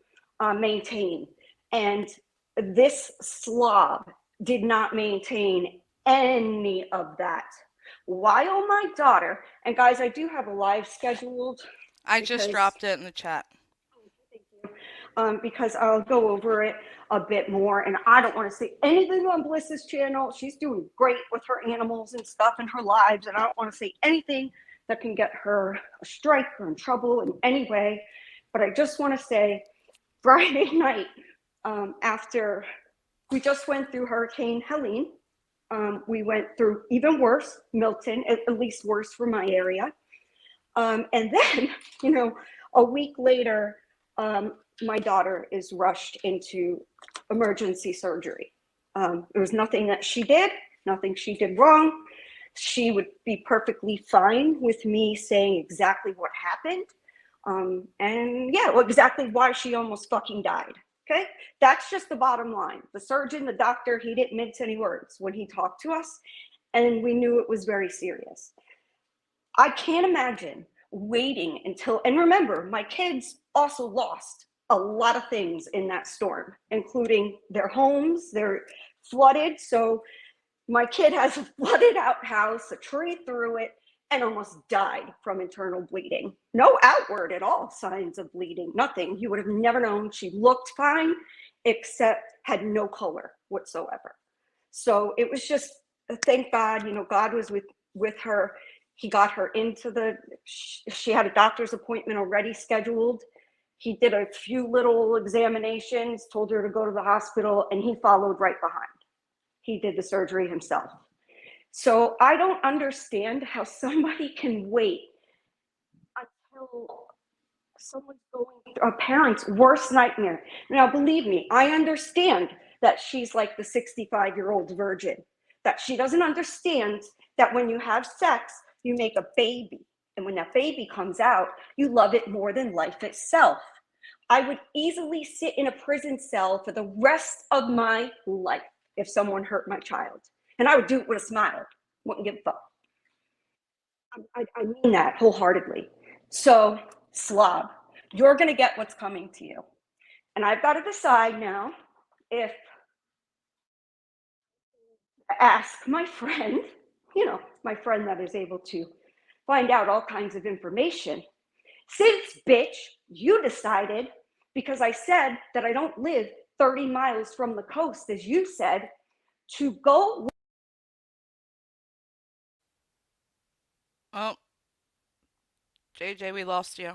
maintain. And this slob did not maintain any of that. While my daughter, and guys, I do have a live scheduled I just because dropped it in the chat. because I'll go over it a bit more. And I don't want to say anything on Bliss's channel. She's doing great with her animals and stuff in her lives. And I don't want to say anything that can get her a strike or in trouble in any way. But I just want to say Friday night, after we just went through Hurricane Helene, we went through even worse, Milton, at least worse for my area. And then, a week later, my daughter is rushed into emergency surgery. There was nothing that she did, nothing she did wrong. She would be perfectly fine with me saying exactly what happened. And yeah, well, exactly why she almost fucking died. Okay, that's just the bottom line. The surgeon, the doctor, he didn't mince any words when he talked to us, and we knew it was very serious. I can't imagine waiting until, and remember, my kids also lost a lot of things in that storm, including their homes. They're flooded. So my kid has a flooded outhouse, a tree through it, and almost died from internal bleeding. No outward at all signs of bleeding, nothing. You would have never known. She looked fine, except had no color whatsoever. So it was just, thank God, God was with her. He got her she had a doctor's appointment already scheduled. He did a few little examinations, told her to go to the hospital, and he followed right behind. He did the surgery himself. So I don't understand how somebody can wait until someone's going through a parent's worst nightmare. Now, believe me, I understand that she's like the 65-year-old virgin, that she doesn't understand that when you have sex, you make a baby. And when that baby comes out, you love it more than life itself. I would easily sit in a prison cell for the rest of my life if someone hurt my child. And I would do it with a smile, wouldn't give a fuck. I mean that wholeheartedly. So, slob, you're going to get what's coming to you. And I've got to decide now if ask my friend, my friend that is able to find out all kinds of information. Since, bitch, you decided, because I said that I don't live 30 miles from the coast, as you said, to go. Oh, JJ, we lost you.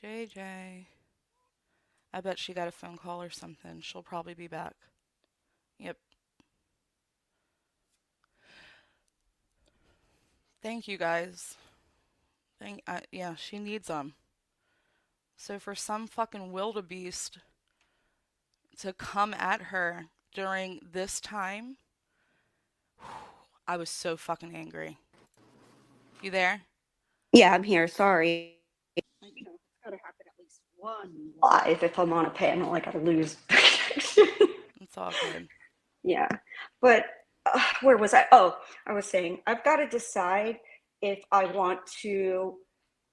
JJ. I bet she got a phone call or something. She'll probably be back. Yep. Thank you guys. Yeah, she needs them. So for some fucking wildebeest to come at her during this time, I was so fucking angry. You there? Yeah, I'm here. Sorry. You know, it's got to happen at least one live. If I'm on a panel, I got to lose. It's all good. Yeah. But where was I? Oh, I was saying I've got to decide if I want to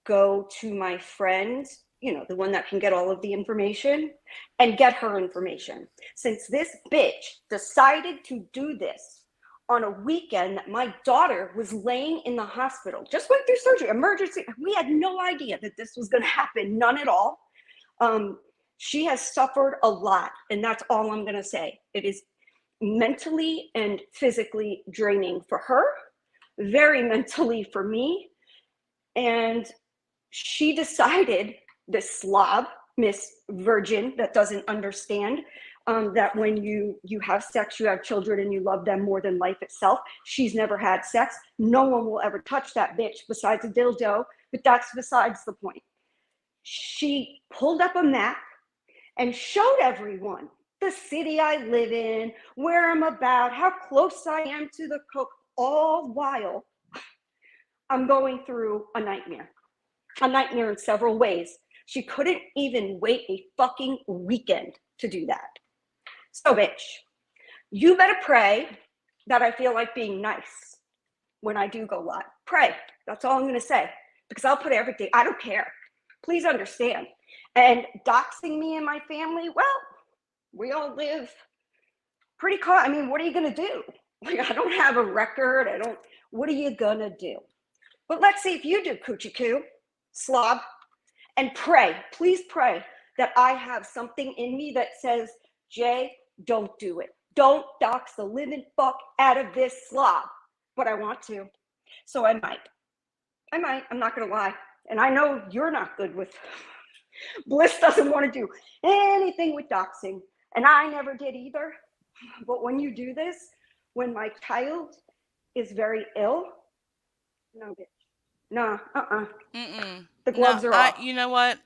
go to my friend, you know, the one that can get all of the information, and get her information. Since this bitch decided to do this on a weekend that my daughter was laying in the hospital, just went through surgery, emergency. We had no idea that this was going to happen, none at all. She has suffered a lot, and that's all I'm going to say. It is mentally and physically draining for her, very mentally for me. And she decided, this slob, Miss Virgin, that doesn't understand that when you have sex, you have children and you love them more than life itself. She's never had sex. No one will ever touch that bitch besides a dildo, but that's besides the point. She pulled up a map and showed everyone the city I live in, where I'm about, how close I am to the cook, all while I'm going through a nightmare in several ways. She couldn't even wait a fucking weekend to do that. So, bitch, you better pray that I feel like being nice when I do go live. Pray. That's all I'm going to say. Because I'll put everything, I don't care. Please understand. And doxing me and my family, well, we all live pretty I mean, what are you going to do? Like, I don't have a record. What are you going to do? But let's see if you do, Coochie Coo, slob, and pray. Please pray that I have something in me that says, Jay, don't do it. Don't dox the living fuck out of this slob. But I want to. So I might. I'm not going to lie. And I know you're not good with, Bliss doesn't want to do anything with doxing. And I never did either. But when you do this, when my child is very ill, no, bitch. No, Mm-mm. the No, gloves are off. you know what?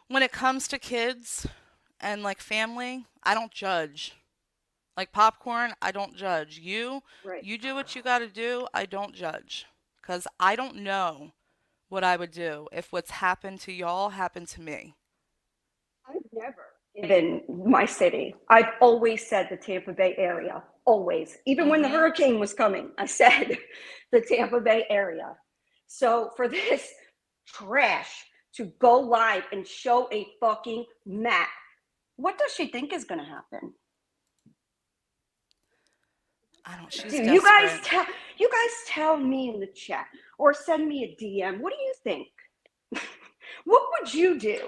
When it comes to kids and like family, I don't judge. Like popcorn, I don't judge. Right. You do what you got to do. I don't judge. Because I don't know what I would do if what's happened to y'all happened to me. I've never given my city. I've always said the Tampa Bay area. Always. Even when the Mm-hmm. hurricane was coming, I said the Tampa Bay area. So for this trash to go live and show a fucking map, what does she think is going to happen? I don't. She's Dude, desperate. you guys tell me in the chat or send me a DM. What do you think? What would you do?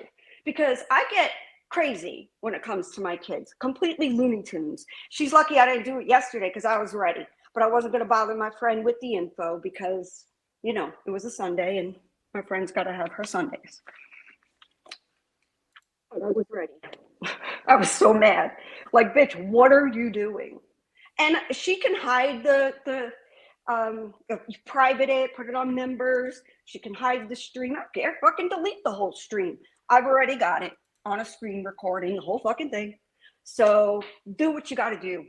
Because I get crazy when it comes to my kids, completely Looney Tunes. She's lucky I didn't do it yesterday because I was ready, but I wasn't going to bother my friend with the info because, you know, it was a Sunday and my friend's got to have her Sundays. But I was ready. I was so mad. Like, bitch, what are you doing? And she can hide private it, put it on members. She can hide the stream. I don't care. Fucking delete the whole stream. I've already got it on a screen recording, the whole fucking thing. So do what you got to do.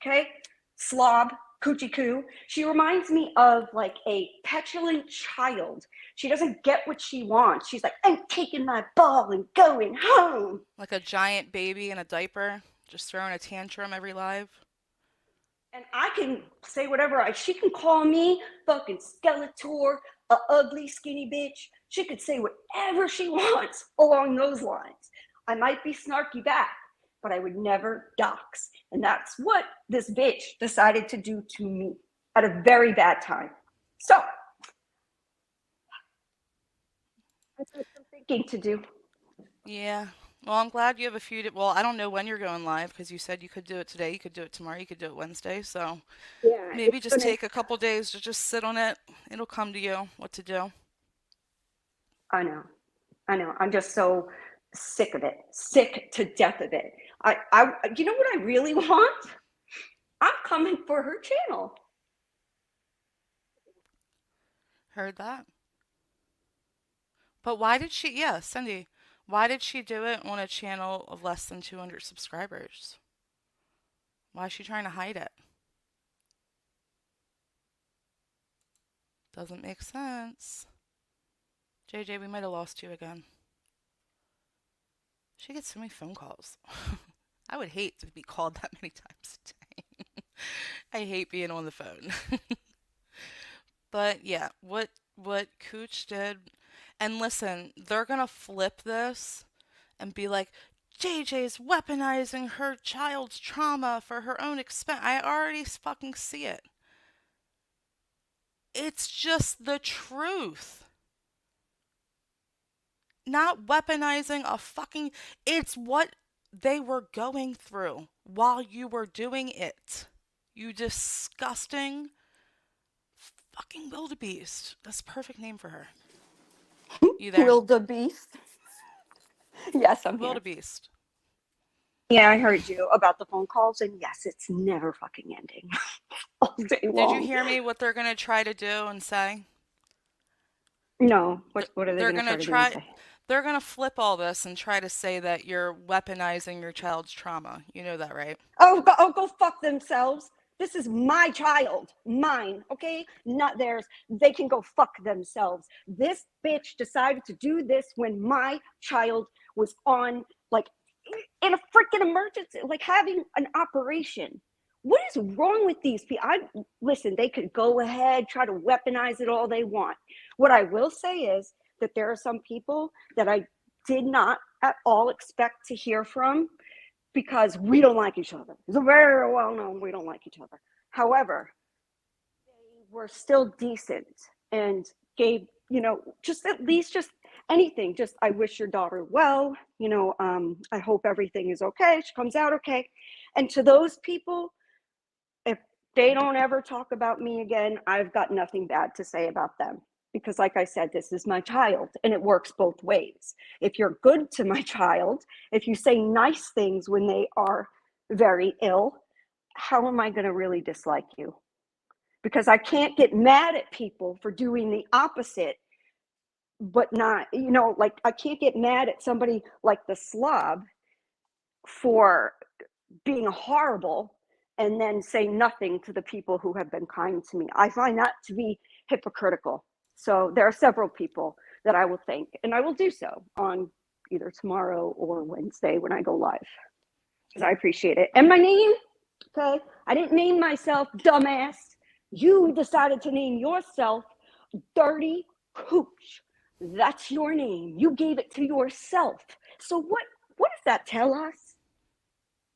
Okay? Slob, coochie coo. She reminds me of like a petulant child. She doesn't get what she wants. She's like, I'm taking my ball and going home. Like a giant baby in a diaper, just throwing a tantrum every live. And I can say whatever she can call me fucking Skeletor, a ugly skinny bitch. She could say whatever she wants along those lines. I might be snarky back, but I would never dox. And that's what this bitch decided to do to me at a very bad time. So I've got some thinking to do. Yeah. Well, I'm glad you have a few. Well, I don't know when you're going live because you said you could do it today, you could do it tomorrow, you could do it Wednesday. So Yeah, maybe just take a couple days to just sit on it. It'll come to you what to do. I know. I'm just so sick of it, sick to death of it. You know what I really want? I'm coming for her channel. Heard that. But why did she, yeah, Cindy, why did she do it on a channel of less than 200 subscribers? Why is she trying to hide it? Doesn't make sense. JJ, we might have lost you again. She gets so many phone calls. I would hate to be called that many times a day. I hate being on the phone. But yeah, what Cooch did, and listen, they're gonna flip this and be like, JJ's weaponizing her child's trauma for her own expense. I already fucking see it. It's just the truth. Not weaponizing a fucking. It's what they were going through while you were doing it. You disgusting fucking wildebeest. That's a perfect name for her. You there? Wildebeest. Yes, I'm here. Wildebeest. Yeah, I heard you about the phone calls, and yes, it's never fucking ending all day Did you long. hear me what they're going to try to do and say? No, what are they They're going to going to try to do and try say? they're going to flip all this and try to say that you're weaponizing your child's trauma. You know that, right? Go fuck themselves. This is my child, mine, okay? Not theirs. They can go fuck themselves. This bitch decided to do this when my child was on, like, in a freaking emergency, like having an operation. What is wrong with these people? Listen, they could go ahead, try to weaponize it all they want. What I will say is that there are some people that I did not at all expect to hear from because we don't like each other. It's very well known we don't like each other. However, they were still decent and gave, just at least just anything. Just, I wish your daughter well. I hope everything is okay. She comes out okay. And to those people, if they don't ever talk about me again, I've got nothing bad to say about them. Because, like I said, this is my child and it works both ways. If you're good to my child, if you say nice things when they are very ill, how am I going to really dislike you? Because I can't get mad at people for doing the opposite, but not, like I can't get mad at somebody like the slob for being horrible and then say nothing to the people who have been kind to me. I find that to be hypocritical. So there are several people that I will thank, and I will do so on either tomorrow or Wednesday when I go live, because I appreciate it. And my name, okay, I didn't name myself dumbass. You decided to name yourself Dirty Cooch. That's your name. You gave it to yourself. So what does that tell us?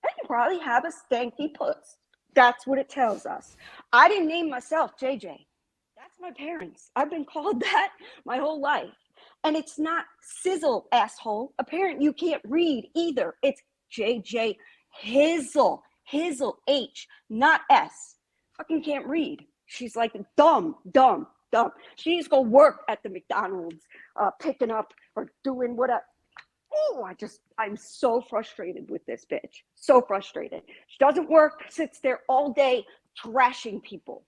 I can probably have a stanky puss. That's what it tells us. I didn't name myself JJ. That's my parents. I've been called that my whole life. And it's not sizzle, asshole. Apparently you can't read either. It's JJ Hizzle. Hizzle, H, not S. Fucking can't read. She's like dumb. She needs to go work at the McDonald's, picking up or doing whatever. Oh, I'm so frustrated with this bitch. So frustrated. She doesn't work, sits there all day trashing people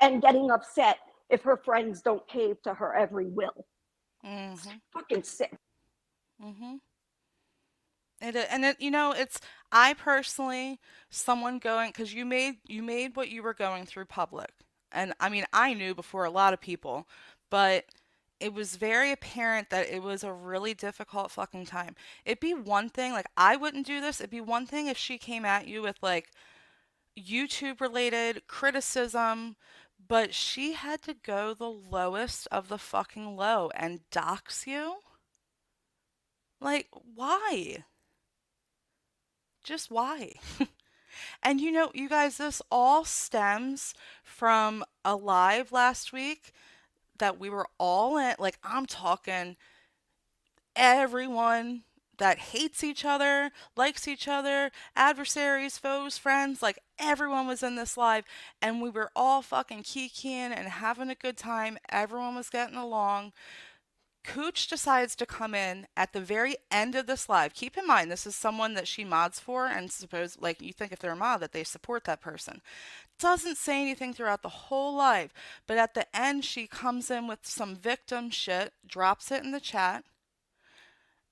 and getting upset if her friends don't cave to her every will. It's Mm-hmm. fucking sick. Mm-hmm. It's I personally someone going because you made what you were going through public, and I mean I knew before a lot of people, but it was very apparent that it was a really difficult fucking time. It'd be one thing like I wouldn't do this. It'd be one thing if she came at you with like YouTube related criticism, but she had to go the lowest of the fucking low and dox you. Like why? Just why? And you guys, this all stems from a live last week that we were all in. Like, I'm talking everyone that hates each other, likes each other, adversaries, foes, friends, like everyone was in this live and we were all fucking kikiing and having a good time. Everyone was getting along. Cooch decides to come in at the very end of this live. Keep in mind, this is someone that she mods for, and suppose, like, you think if they're a mod that they support that person. Doesn't say anything throughout the whole live, but at the end, she comes in with some victim shit, drops it in the chat,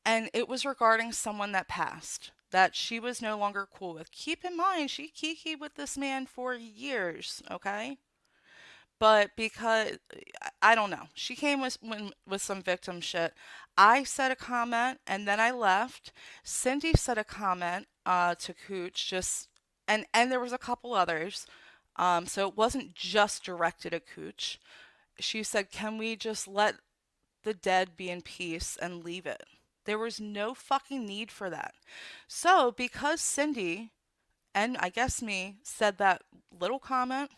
and it was regarding someone that passed that she was no longer cool with. Keep in mind, she kikied with this man for years, okay? But because I don't know, she came with some victim shit. I said a comment and then I left. Cindy said a comment to Cooch, just and there was a couple others. So it wasn't just directed at Cooch. She said, "Can we just let the dead be in peace and leave it?" There was no fucking need for that. So because Cindy and I guess me said that little comment,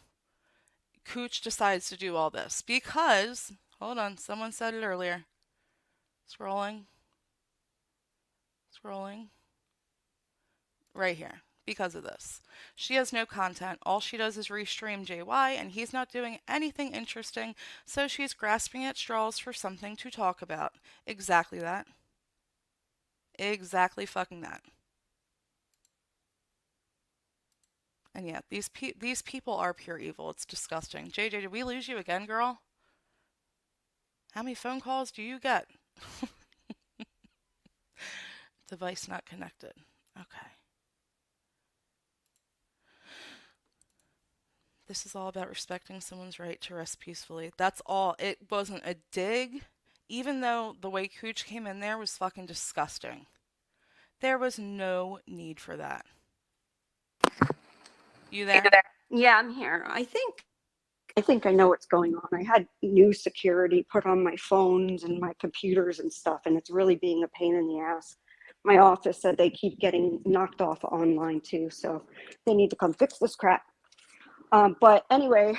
Cooch decides to do all this because, hold on, someone said it earlier. Scrolling, scrolling, right here. Because of this. She has no content. All she does is restream JY, and he's not doing anything interesting, so she's grasping at straws for something to talk about. Exactly that. Exactly fucking that. And yeah, these people are pure evil. It's disgusting. JJ, did we lose you again, girl? How many phone calls do you get? Device not connected. Okay. This is all about respecting someone's right to rest peacefully. That's all. It wasn't a dig, even though the way Cooch came in there was fucking disgusting. There was no need for that. You there? Yeah, I'm here. I think I know what's going on. I had new security put on my phones and my computers and stuff, and it's really being a pain in the ass. My office said they keep getting knocked off online too, so they need to come fix this crap. But anyway,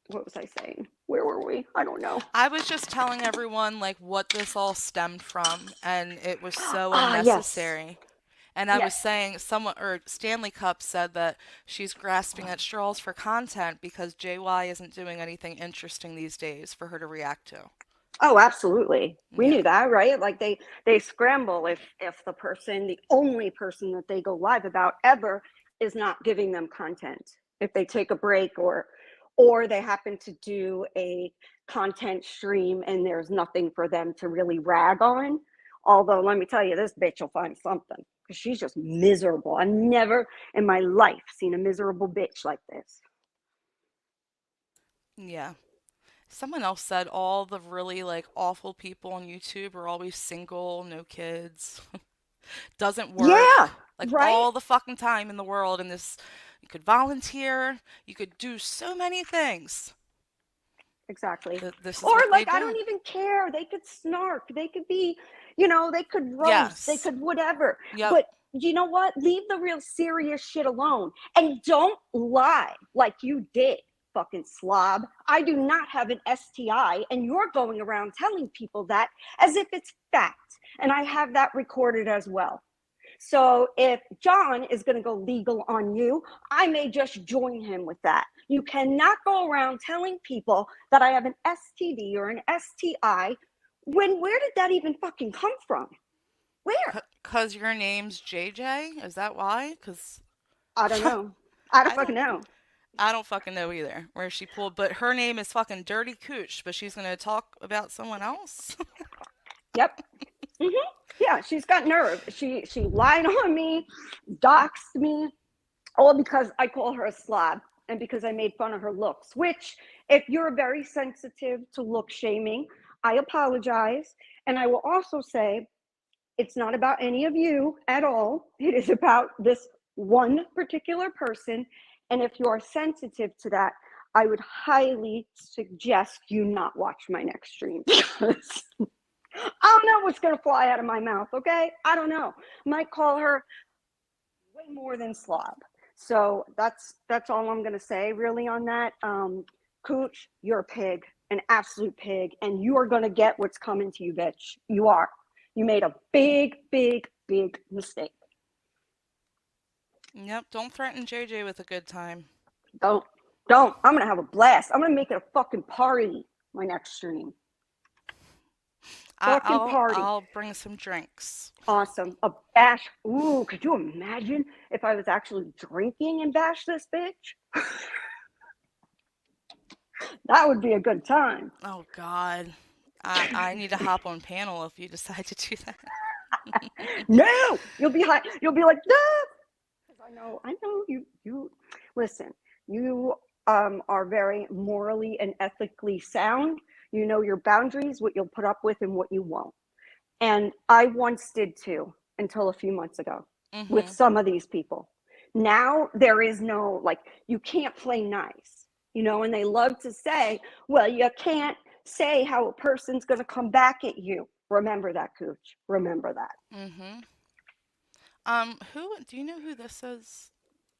what was I saying? Where were we? I don't know. I was just telling everyone like what this all stemmed from, and it was so Yes. unnecessary. And I was Yes. saying, someone or Stanley Cup said that she's grasping at straws for content because JY isn't doing anything interesting these days for her to react to. Oh, absolutely. We Yeah. knew that, right? Like they scramble if the only person that they go live about ever is not giving them content. If they take a break or they happen to do a content stream and there's nothing for them to really rag on. Although let me tell you, this bitch will find something because she's just miserable. I've never in my life seen a miserable bitch like this. Yeah. Someone else said all the really like awful people on YouTube are always single, no kids, doesn't Yeah, work, like right? all the fucking time in the world. And this, you could volunteer, you could do so many things. Exactly. This is Or what they like, I do. don't even care. They could snark. They could be, they could roast. They Yes. could whatever. Yep. But you know what? Leave the real serious shit alone. And don't lie like you did, fucking slob. I do not have an STI. And you're going around telling people that as if it's fact. And I have that recorded as well. So if John is going to go legal on you, I may just join him with that. You cannot go around telling people that I have an STD or an STI where did that even fucking come from? Where? Cause your name's JJ? Is that why? Cause I don't know. I don't I fucking don't know. I don't fucking know either where she pulled, but her name is fucking Dirty Cooch, but she's gonna talk about someone else? Yep. hmm Yeah, she's got nerve. She lied on me, doxed me, all because I call her a slob and because I made fun of her looks, which, if you're very sensitive to look shaming, I apologize. And I will also say it's not about any of you at all. It is about this one particular person. And if you're sensitive to that, I would highly suggest you not watch my next stream because I don't know what's going to fly out of my mouth, okay? I don't know. Might call her way more than slob. So that's all I'm gonna say really on that. Cooch, you're a pig, an absolute pig, and you are gonna get what's coming to you, bitch. You are. You made a big, big, big mistake. Yep, don't threaten JJ with a good time. Don't, don't. I'm gonna have a blast. I'm gonna make it a fucking party my next stream. fucking party. I'll bring some drinks. Awesome. A bash. Ooh, could you imagine if I was actually drinking and bash this bitch? That would be a good time. Oh God. I need to hop on panel if you decide to do that. No, you'll be like, no, because I know you. Listen, you are very morally and ethically sound. You know your boundaries, what you'll put up with, and what you won't. And I once did too, until a few months ago, with some of these people. Now there is no, like, you can't play nice, and they love to say, well, you can't say how a person's going to come back at you. Remember that, Cooch. Remember that. Mm-hmm. Who do you know who this is?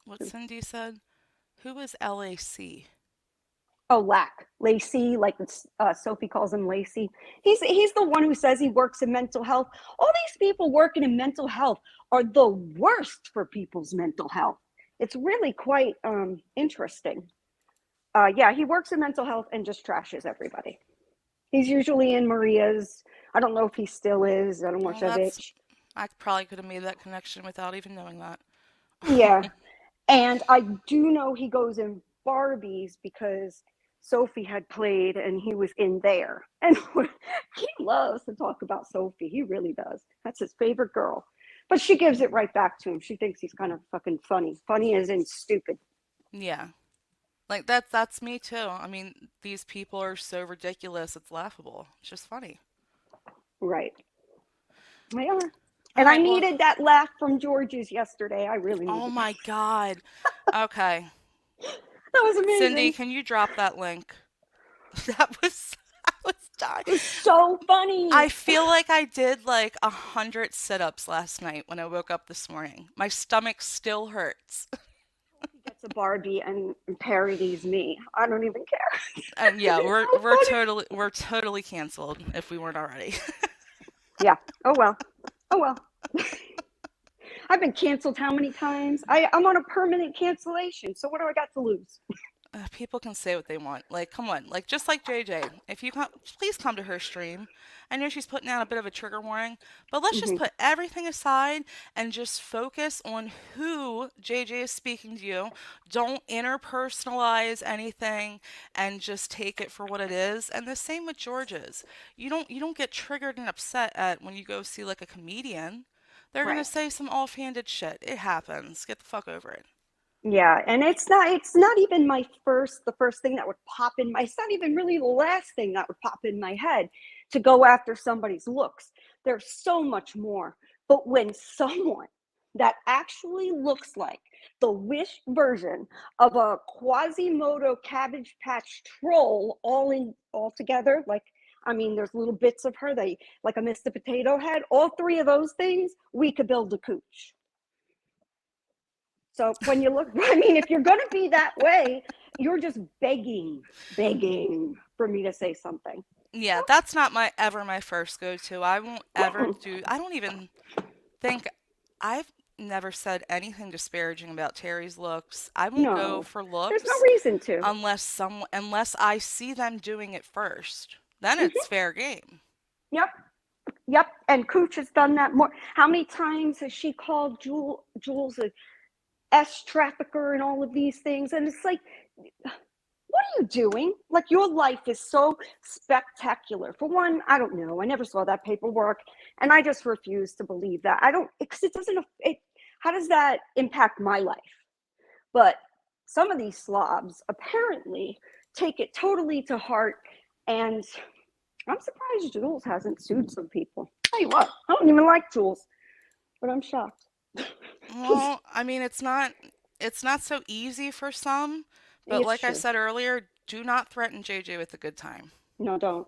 What Cindy said? Who is LAC? Oh, Lacey, like Sophie calls him Lacey. He's the one who says he works in mental health. All these people working in mental health are the worst for people's mental health. It's really quite interesting. Yeah, he works in mental health and just trashes everybody. He's usually in Maria's. I don't know if he still is. I don't watch that bitch. I probably could have made that connection without even knowing that. Yeah, and I do know he goes in Barbie's because Sophie had played and he was in there. And he loves to talk about Sophie. He really does. That's his favorite girl. But she gives it right back to him. She thinks he's kind of fucking funny. Funny as in stupid. Yeah. Like that's me too. I mean, these people are so ridiculous, it's laughable. It's just funny. Right. They are. All And I right, well, needed that laugh from George's yesterday. I really needed oh it. my God. Okay. That was amazing. Cindy, can you drop that link? That was I was dying. It was so funny. I feel like I did like 100 sit-ups last night when I woke up this morning. My stomach still hurts. He gets a Barbie and parodies me. I don't even care. And yeah, we're so we're totally canceled if we weren't already. Yeah. Oh well. I've been canceled how many times? I'm on a permanent cancellation. So what do I got to lose? People can say what they want. Like, come on. Like, just like JJ. If you come, please come to her stream. I know she's putting out a bit of a trigger warning, but let's just put everything aside and just focus on who JJ is speaking to you. Don't interpersonalize anything and just take it for what it is. And the same with George's. You don't get triggered and upset at when you go see like a comedian. They're gonna say some offhanded shit. It happens. Get the fuck over it. Yeah, and it's not even the first thing that would pop in my, it's not even really the last thing that would pop in my head to go after somebody's looks. There's so much more. But when someone that actually looks like the Wish version of a Quasimodo Cabbage Patch troll all together, like, I mean, there's little bits of her, like a Mr. Potato Head, all three of those things, we could build a cooch. So when you look, I mean, if you're going to be that way, you're just begging for me to say something. Yeah, that's not my first go-to. I won't ever do. I don't even think I've never said anything disparaging about Terry's looks. I won't go for There's no looks reason to. unless I see them doing it first. Then it's fair game. Yep. And Cooch has done that more. How many times has she called Jules a S trafficker and all of these things? And it's like, what are you doing? Like, your life is so spectacular. For one, I don't know. I never saw that paperwork, and I just refuse to believe that. I don't, because it doesn't, how does that impact my life? But some of these slobs apparently take it totally to heart, and I'm surprised Jules hasn't sued some people. Tell you what, I don't even like Jules, but I'm shocked. Well, I mean, it's not so easy for some, but like I said earlier, do not threaten JJ with a good time. No, don't.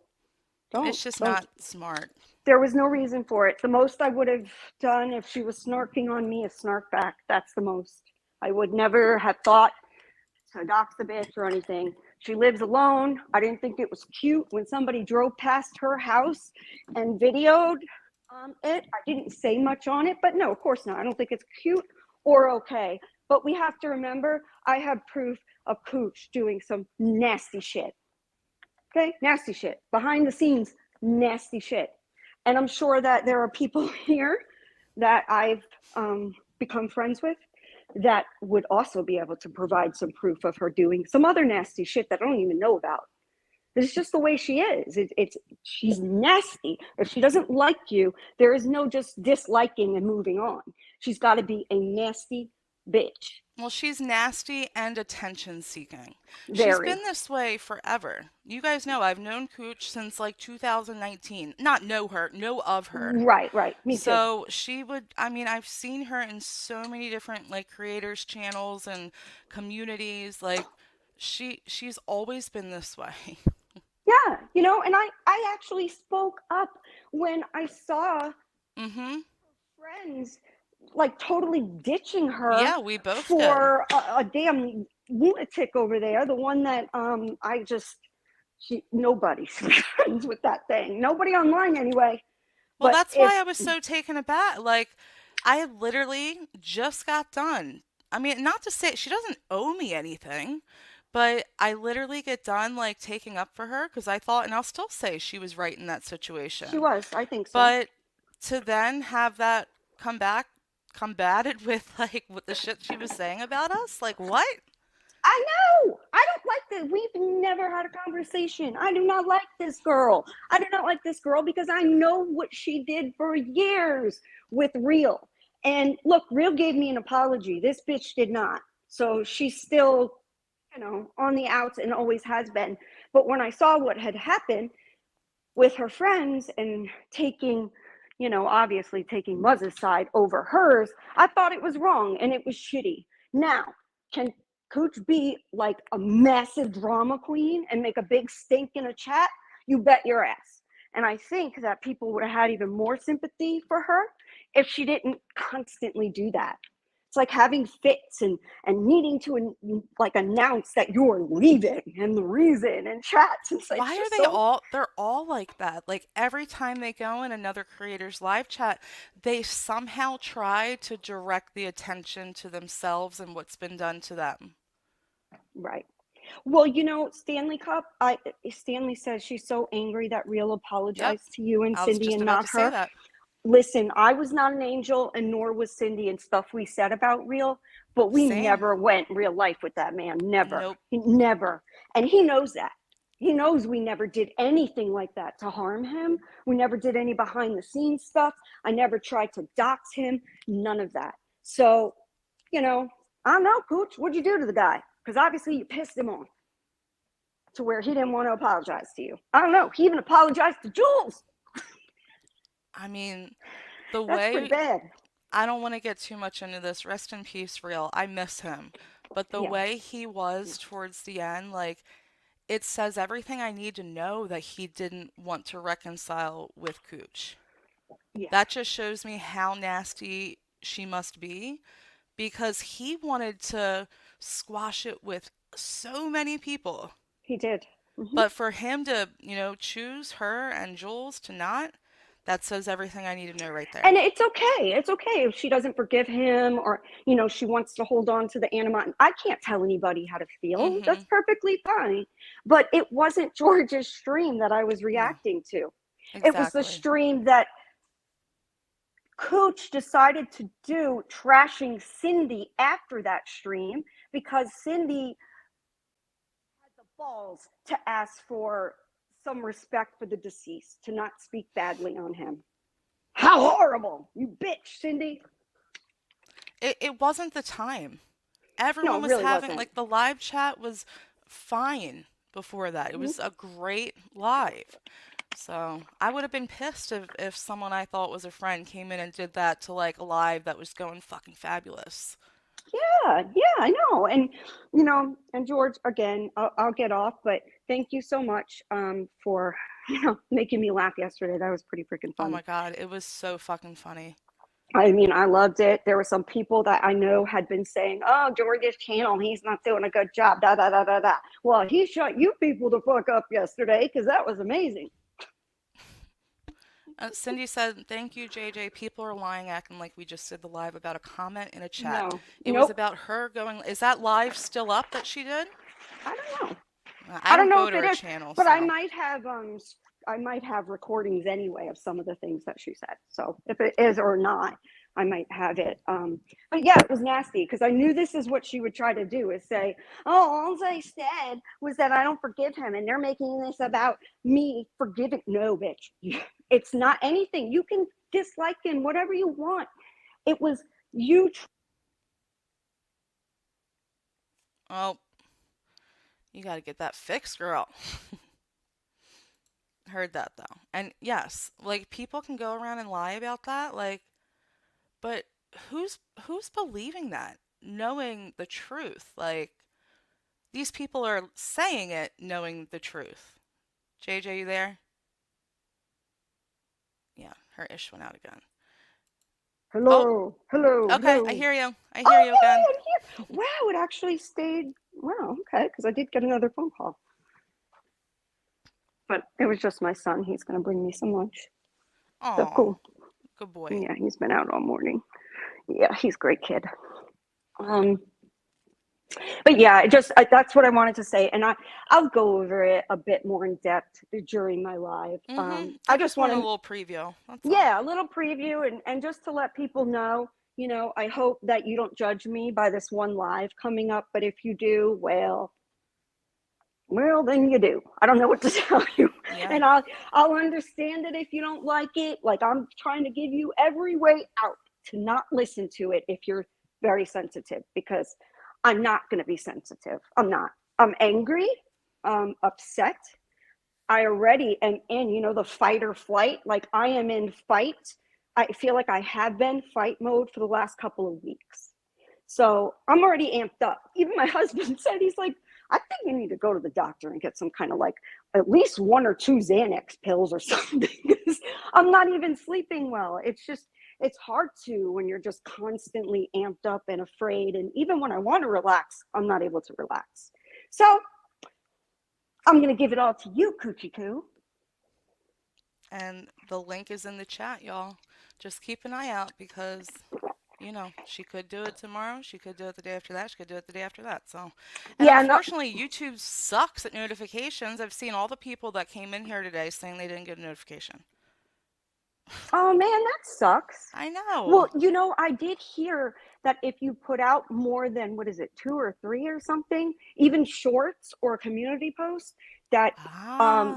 It's just not smart. There was no reason for it. The most I would have done if she was snarking on me is snark back. That's the most. I would never have thought to dox the bitch or anything. She lives alone. I didn't think it was cute when somebody drove past her house and videoed it. I didn't say much on it, but no, of course not. I don't think it's cute or okay. But we have to remember, I have proof of Cooch doing some nasty shit. Okay? Nasty shit. Behind the scenes, nasty shit. And I'm sure that there are people here that I've become friends with that would also be able to provide some proof of her doing some other nasty shit that I don't even know about. It's just the way she is. It's she's nasty. If she doesn't like you, there is no just disliking and moving on. She's got to be a nasty bitch. Well, she's nasty and attention seeking. She's been Very. this way forever. You guys know I've known Cooch since like 2019. Not know her, know of her. Right, right. Me too. So she would, I mean, I've seen her in so many different like creators channels and communities. Like she's always been this way. Yeah, and I actually spoke up when I saw Mm-hmm. friends like totally ditching her Yeah, we both did. for a damn lunatic over there. The one that I just nobody's friends with that thing. Nobody online anyway. Well, But that's if why I was so taken aback. Like, I had literally just got done. I mean, not to say she doesn't owe me anything, but I literally get done like taking up for her because I thought, and I'll still say she was right in that she situation. was, I think so. But to then have that come back combated with like with the shit she was saying about us, like what? I know. I don't like this. We've never had a conversation. I do not like this girl. I do not like this girl because I know what she did for years with Real. And look, Real gave me an apology. This bitch did not. So she's still, on the outs and always has been. But when I saw what had happened with her friends and taking, obviously taking Muzz's side over hers, I thought it was wrong and it was shitty. Now, can Cooch be like a massive drama queen and make a big stink in a chat? You bet your ass. And I think that people would have had even more sympathy for her if she didn't constantly do that. It's like having fits and needing to like announce that you're leaving and the reason and chats. It's Why are just they so all, they're all like that. Like every time they go in another creator's live chat, they somehow try to direct the attention to themselves and what's been done to them. right. Well, Stanley Cup, Stanley says she's so angry that Real Yep, apologized to you and I was Cindy just and about not to say her. that. Listen, I was not an angel and nor was Cindy and stuff we said about Real, but we Same. never went real life with that man. Never. Nope. Never. And he knows that. He knows we never did anything like that to harm him. We never did any behind the scenes stuff. I never tried to dox him. None of that. So, I don't know, Cooch, what'd you do to the guy? Because obviously you pissed him off to where he didn't want to apologize to you. I don't know. He even apologized to Jules. I mean, the That's pretty way, bad. I don't want to get too much into this. Rest in peace, Real. I miss him. But the Yeah. way he was towards the end, like, it says everything I need to know that he didn't want to reconcile with Cooch. Yeah. That just shows me how nasty she must be because he wanted to squash it with so many people. He did. Hmm. But for him to, choose her and Jules to not, that says everything I need to know right there. And it's okay. It's okay if she doesn't forgive him or, she wants to hold on to the animosity. I can't tell anybody how to feel. Mm-hmm. That's perfectly fine. But it wasn't George's stream that I was No, reacting to. It was the exactly. stream that Cooch decided to do, trashing Cindy after that stream because Cindy had the balls to ask for some respect for the deceased, to not speak badly on him. How horrible! You bitch, Cindy. It wasn't the time. No, Everyone it was really having, wasn't. like, the live chat was fine before that. It Mhm. was a great live. So I would have been pissed if someone I thought was a friend came in and did that to like a live that was going fucking fabulous. Yeah, I know. And, and George, again, I'll get off, but thank you so much for, making me laugh yesterday. That was pretty freaking Oh funny. my God, it was so fucking funny. I mean, I loved it. There were some people that I know had been saying, "Oh, George's channel, he's not doing a good job." Da da da da da. Well, he shut you people the fuck up yesterday because that was amazing. Cindy said, "Thank you, JJ. People are lying, acting like we just did the live about a comment in a chat. No, It was nope. about her going. Is that live still up that she did? I don't know. I I don't don't know go if to it her is, channel, but I so might have I might have recordings anyway of some of the things that she said. So if it is or not, I might have it. But yeah, it was nasty because I knew this is what she would try to do is say, oh, all I said was that I don't forgive him. And they're making this about me forgiving. No, bitch. It's not anything. You can dislike him, whatever you want. It was you. Oh, you got to get that fixed, girl. Heard that though. And yes, like people can go around and lie about that, like, but who's believing that? Knowing the truth. Like these people are saying it knowing the truth. JJ, you there? Yeah, her ish went out again. Oh, Hello, hello, okay, I hello. hear you. I hear Oh, you yeah, again. I'm here. Wow, it actually stayed. Wow, okay, because I did get another phone call. But it was just my son. He's going to bring me some lunch. So Aw, cool. good boy. Yeah, he's been out all morning. Yeah, he's a great kid. Um, but yeah, that's what I wanted to say, and I'll go over it a bit more in depth during my live. I I just just want want a to, little preview. That's all. yeah, a little preview, and just to let people know, I hope that you don't judge me by this one live coming up, but if you do, well, then you do. I don't know what to tell you, Yeah. and I'll understand it if you don't like it. Like I'm trying to give you every way out to not listen to it if you're very sensitive, because I'm not going to be sensitive. I'm not. I'm angry. Upset. I already am in, the fight or flight. Like I am in fight. I feel like I have been fight mode for the last couple of weeks. So I'm already amped up. Even my husband said, he's like, I think you need to go to the doctor and get some kind of like at least one or two Xanax pills or something. Because I'm not even sleeping well. It's hard to when you're just constantly amped up and afraid. And even when I want to relax, I'm not able to relax. So I'm going to give it all to you, Coochie Coo. And the link is in the chat, y'all. Just keep an eye out because, she could do it tomorrow. She could do it the day after that. She could do it the day after that. So, and Yeah, no, unfortunately, YouTube sucks at notifications. I've seen all the people that came in here today saying they didn't get a notification. oh man, that sucks. I know. Well, I did hear that if you put out more than, what is it, two or three or something, even shorts or a community post, that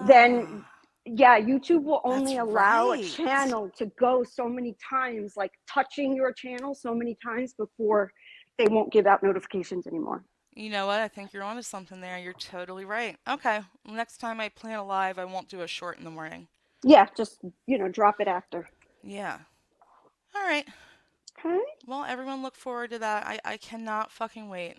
then, Ah, yeah, YouTube will that's only allow a right. channel to go so many times, like touching your channel so many times before they won't give out notifications anymore. You know what? I think you're onto something there. You're totally right. Okay. Next time I plan a live, I won't do a short in the morning. Yeah, just, drop it after. Yeah. All right. Okay. Well, everyone look forward to that. I cannot fucking wait.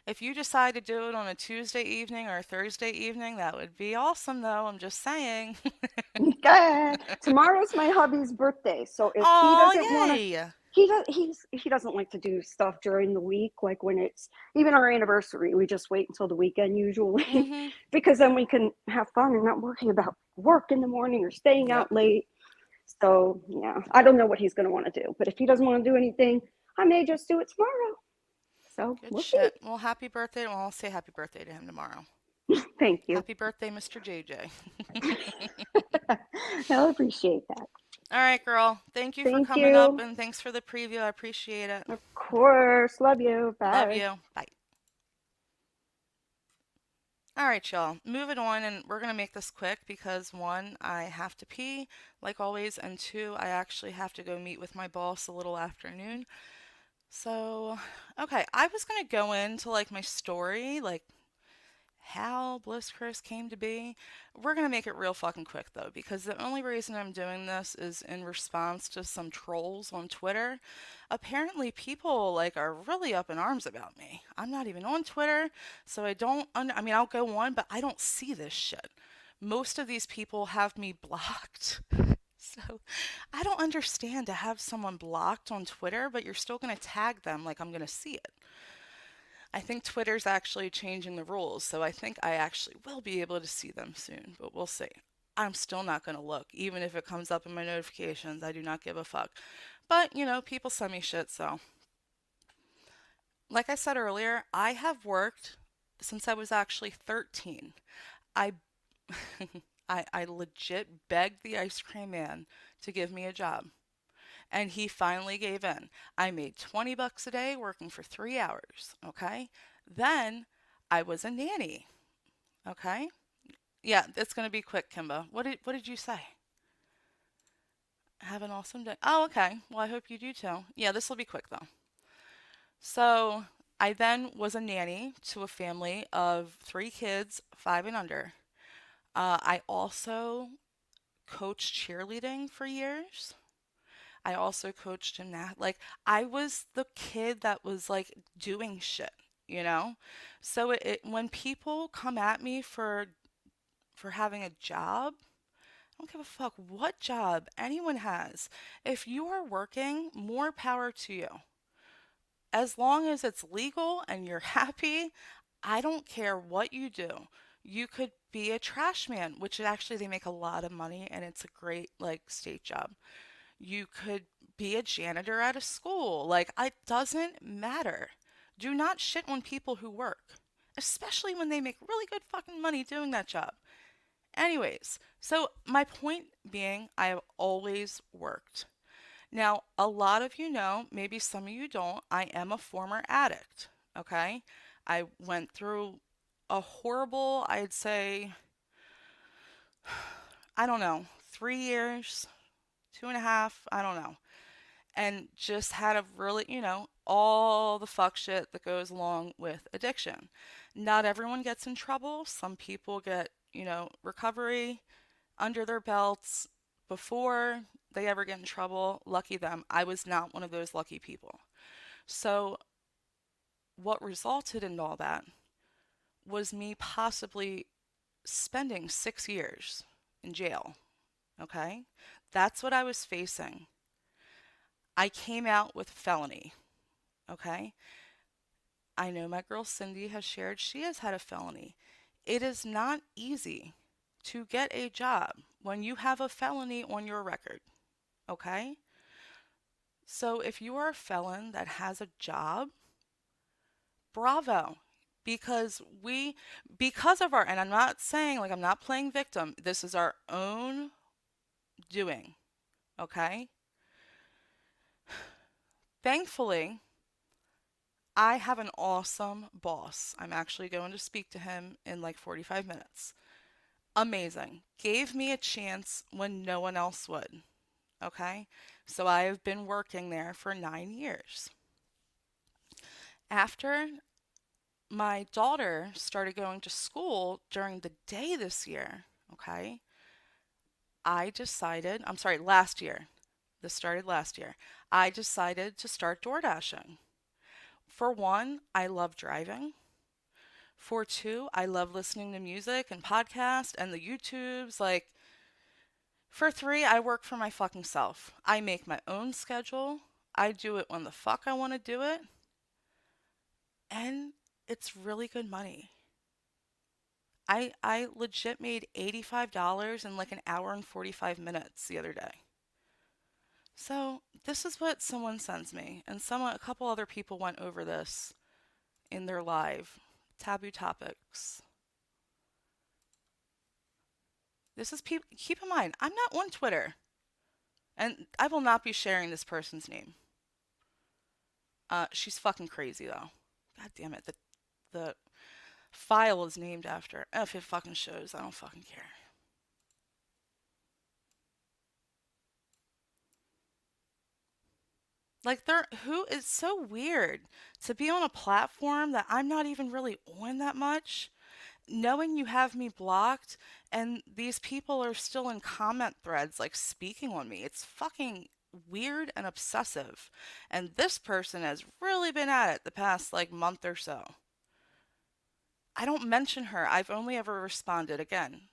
If you decide to do it on a Tuesday evening or a Thursday evening, that would be awesome, though. I'm just saying. Okay. Tomorrow's my hubby's birthday, so if he Oh, doesn't want to, yay. he doesn't like to do stuff during the week, like when it's even our anniversary. We just wait until the weekend usually, Mm-hmm. because then we can have fun and not worry about work in the morning or staying Yep. out late. So yeah, I don't know what he's going to want to do, but if he doesn't want to do anything, I may just do it tomorrow. So Good we'll see. shit. Well, happy birthday. Well, I'll say happy birthday to him tomorrow. Thank you. Happy birthday, Mr. JJ. I appreciate that. All right, girl. Thank you for Thank coming up you. and thanks for the preview. I appreciate it. Of course. Love you. Love Bye. you. Bye. All right, y'all. Moving on, and we're going to make this quick because one, I have to pee, like always, and two, I actually have to go meet with my boss a little afternoon. So, okay, I was going to go into like my story, like how Bliss Chris came to be. We're going to make it real fucking quick though, because the only reason I'm doing this is in response to some trolls on Twitter. Apparently, people like are really up in arms about me. I'm not even on Twitter, so I don't, I mean, I'll go on, but I don't see this shit. Most of these people have me blocked. So I don't understand to have someone blocked on Twitter, but you're still going to tag them like I'm going to see it. I think Twitter's actually changing the rules, so I think I actually will be able to see them soon, but we'll see. I'm still not going to look, even if it comes up in my notifications. I do not give a fuck. But, people send me shit, so. Like I said earlier, I have worked since I was actually 13. I I legit begged the ice cream man to give me a job, and he finally gave in. I made 20 bucks a day working for 3 hours, okay? Then I was a nanny, okay? Yeah, it's gonna be quick, Kimba. What did you say? Have an awesome day. Oh, okay. Well, I hope you do too. Yeah, this will be quick though. So I then was a nanny to a family of 3 kids, 5 and under. I also coached cheerleading for years. I also coached gymnastics. Like I was the kid that was like doing shit, you know? So when people come at me for having a job, I don't give a fuck what job anyone has. If you are working, more power to you. As long as it's legal and you're happy, I don't care what you do. You could be a trash man, which actually they make a lot of money and it's a great like state job. You could be a janitor at a school. Like it doesn't matter. Do not shit on people who work, especially when they make really good fucking money doing that job. Anyways, so my point being, I have always worked. Now, a lot of you know, maybe some of you don't, I am a former addict, okay? I went through a horrible, I'd say, I don't know, 3 years, 2.5, I don't know. And just had a really, all the fuck shit that goes along with addiction. Not everyone gets in trouble. Some people get, recovery under their belts before they ever get in trouble. Lucky them. I was not one of those lucky people. So, what resulted in all that was me possibly spending 6 years in jail. Okay? That's what I was facing. I came out with felony. Okay? I know my girl Cindy has shared she has had a felony. It is not easy to get a job when you have a felony on your record. Okay? So if you are a felon that has a job, bravo. Because because of our, and I'm not saying like I'm not playing victim, this is our own doing. Okay? Thankfully, I have an awesome boss. I'm actually going to speak to him in like 45 minutes. Amazing. Gave me a chance when no one else would. Okay? So I have been working there for 9 years. After my daughter started going to school during the day this year, okay, I'm sorry, last year. This started last year. I decided to start door dashing. For one, I love driving. For two, I love listening to music and podcasts and the YouTubes. Like, for three, I work for my fucking self. I make my own schedule. I do it when the fuck I want to do it. And it's really good money. I legit made $85 in like an hour and 45 minutes the other day. So this is what someone sends me, and a couple other people went over this in their live taboo topics. This is people. Keep in mind, I'm not on Twitter, and I will not be sharing this person's name. She's fucking crazy though. God damn it. The file is named after. If it fucking shows, I don't fucking care. Like who is so weird to be on a platform that I'm not even really on that much, knowing you have me blocked and these people are still in comment threads like speaking on me. It's fucking weird and obsessive. And this person has really been at it the past like month or so. I don't mention her. I've only ever responded again.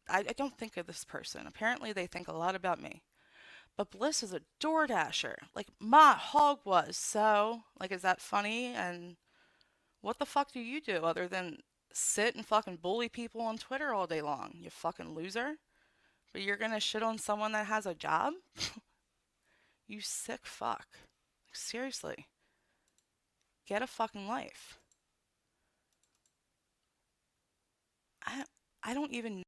I don't think of this person. Apparently they think a lot about me. But Bliss is a door dasher, like my hog was. So, like, is that funny? And what the fuck do you do other than sit and fucking bully people on Twitter all day long? You fucking loser. But you're gonna shit on someone that has a job? You sick fuck. Like, seriously. Get a fucking life. I I don't even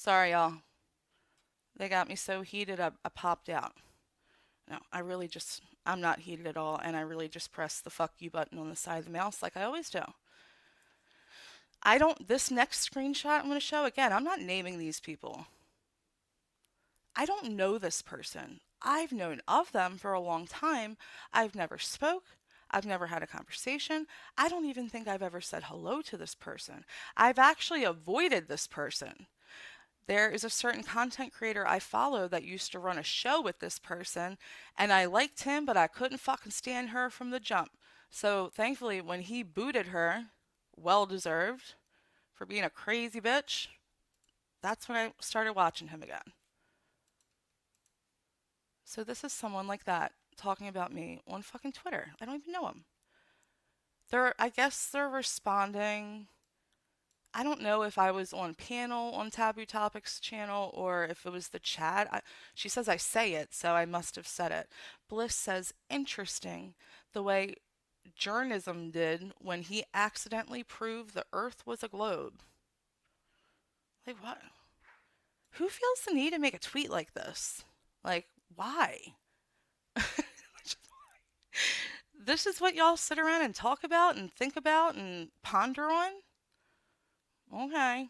Sorry, y'all. They got me so heated I popped out. No, I'm not heated at all, and I really just pressed the fuck you button on the side of the mouse like I always do. This next screenshot I'm going to show, again, I'm not naming these people. I don't know this person. I've known of them for a long time. I've never spoke. I've never had a conversation. I don't even think I've ever said hello to this person. I've actually avoided this person. There is a certain content creator I follow that used to run a show with this person, and I liked him, but I couldn't fucking stand her from the jump. So thankfully, when he booted her, well deserved, for being a crazy bitch, that's when I started watching him again. So this is someone like that talking about me on fucking Twitter. I don't even know him. I guess they're responding. I don't know if I was on panel on Taboo Topics channel or if it was the chat. She says I say it, so I must have said it. Bliss says, interesting, the way journalism did when he accidentally proved the Earth was a globe. Like, what? Who feels the need to make a tweet like this? Like, why? This is what y'all sit around and talk about and think about and ponder on? Okay.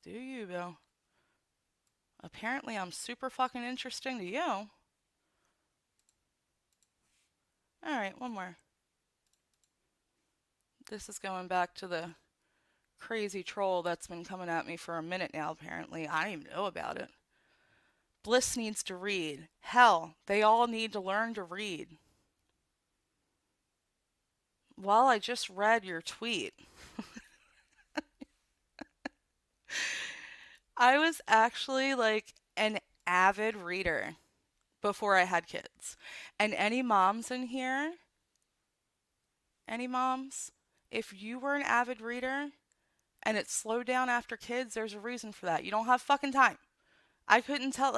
Do you, Bill? Apparently, I'm super fucking interesting to you. Alright, one more. This is going back to the crazy troll that's been coming at me for a minute now, apparently. I didn't even know about it. Bliss needs to read. Hell, they all need to learn to read. Well, I just read your tweet. I was actually like an avid reader before I had kids. And any moms in here, any moms, if you were an avid reader and it slowed down after kids, there's a reason for that. You don't have fucking time. I couldn't tell,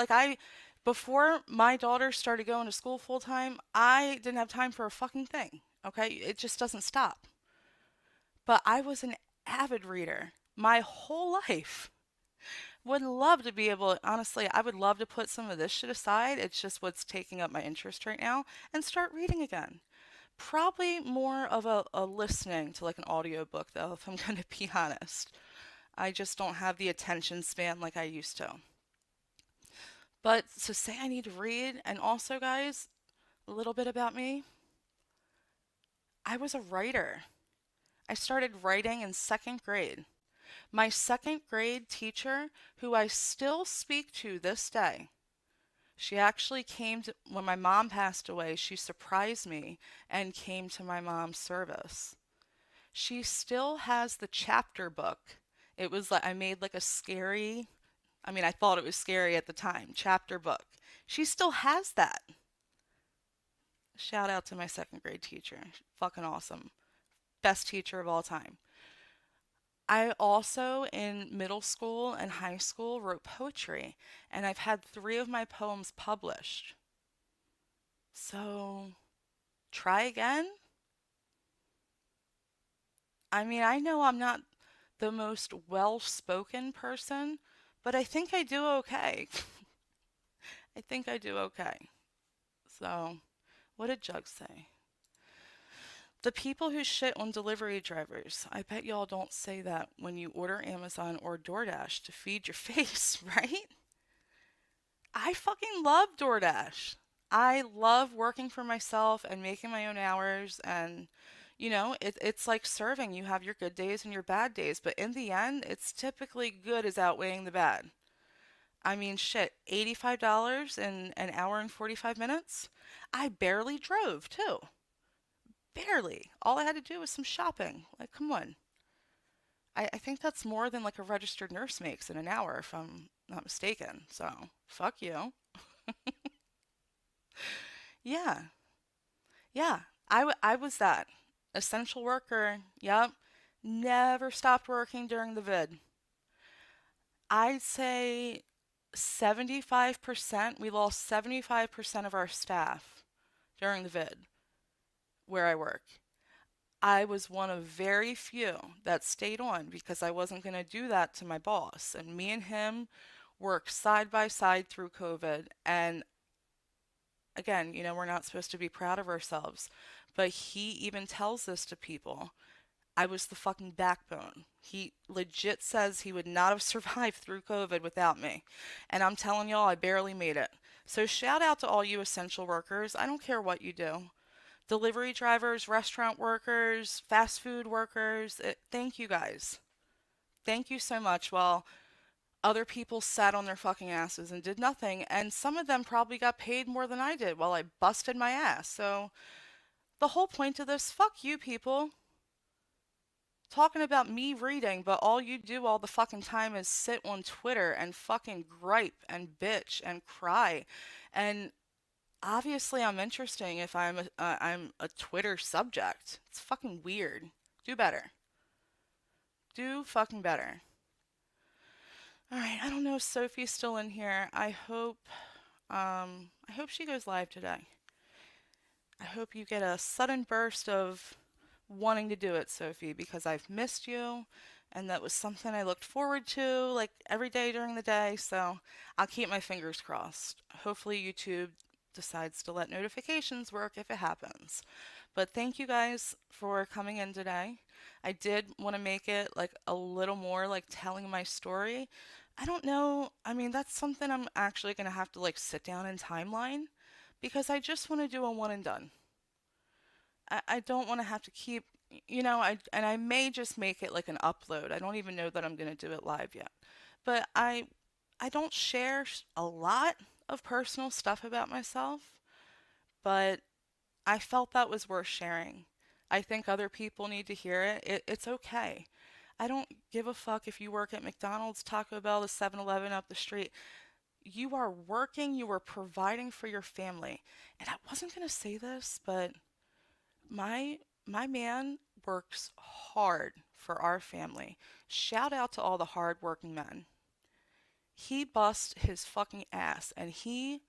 before my daughter started going to school full time, I didn't have time for a fucking thing. Okay? It just doesn't stop. But I was an avid reader my whole life. Would love to be able, honestly, I would love to put some of this shit aside. It's just what's taking up my interest right now and start reading again. Probably more of a listening to like an audiobook though, if I'm going to be honest. I just don't have the attention span like I used to. But to say I need to read, and also, guys, a little bit about me. I was a writer. I started writing in second grade. My second grade teacher, who I still speak to this day, she actually came to, when my mom passed away, she surprised me and came to my mom's service. She still has the chapter book. It was like, I made like a scary, I thought it was scary at the time, chapter book. She still has that. Shout out to my second grade teacher. Fucking awesome. Best teacher of all time. I also, in middle school and high school, wrote poetry, and I've had 3 of my poems published. So, try again? I know I'm not the most well-spoken person, but I think I do okay. I think I do okay. So, what did Jug say? The people who shit on delivery drivers. I bet y'all don't say that when you order Amazon or DoorDash to feed your face, right? I fucking love DoorDash. I love working for myself and making my own hours. And, it's like serving. You have your good days and your bad days. But in the end, it's typically good is outweighing the bad. Shit, $85 in an hour and 45 minutes? I barely drove, too. Barely. All I had to do was some shopping. Like, come on. I think that's more than like a registered nurse makes in an hour, if I'm not mistaken. So, fuck you. Yeah. Yeah. I was that. Essential worker. Yep. Never stopped working during the vid. I'd say 75%, we lost 75% of our staff during the vid where I work. I was one of very few that stayed on because I wasn't going to do that to my boss. And me and him worked side by side through COVID. And again, we're not supposed to be proud of ourselves, but he even tells this to people. I was the fucking backbone. He legit says he would not have survived through COVID without me. And I'm telling y'all, I barely made it. So shout out to all you essential workers. I don't care what you do. Delivery drivers, restaurant workers, fast food workers. Thank you guys. Thank you so much. While other people sat on their fucking asses and did nothing, and some of them probably got paid more than I did while I busted my ass. So the whole point of this, fuck you people. Talking about me reading, but all you do all the fucking time is sit on Twitter and fucking gripe and bitch and cry. And obviously I'm interesting if I'm a Twitter subject. It's fucking weird. Do better. Do fucking better. All right, I don't know if Sophie's still in here. I hope she goes live today. I hope you get a sudden burst of wanting to do it, Sophie, because I've missed you and that was something I looked forward to like every day during the day. So I'll keep my fingers crossed. Hopefully, YouTube decides to let notifications work if it happens. But thank you guys for coming in today. I did want to make it like a little more like telling my story. I don't know. I mean, that's something I'm actually going to have to like sit down and timeline because I just want to do a one and done. I don't want to have to keep, and I may just make it like an upload. I don't even know that I'm going to do it live yet. But I don't share a lot of personal stuff about myself, but I felt that was worth sharing. I think other people need to hear it. It's okay. I don't give a fuck if you work at McDonald's, Taco Bell, the 7-Eleven up the street. You are working, you are providing for your family. And I wasn't going to say this, but my man works hard for our family. Shout out to all the hard-working men. He busts his fucking ass and he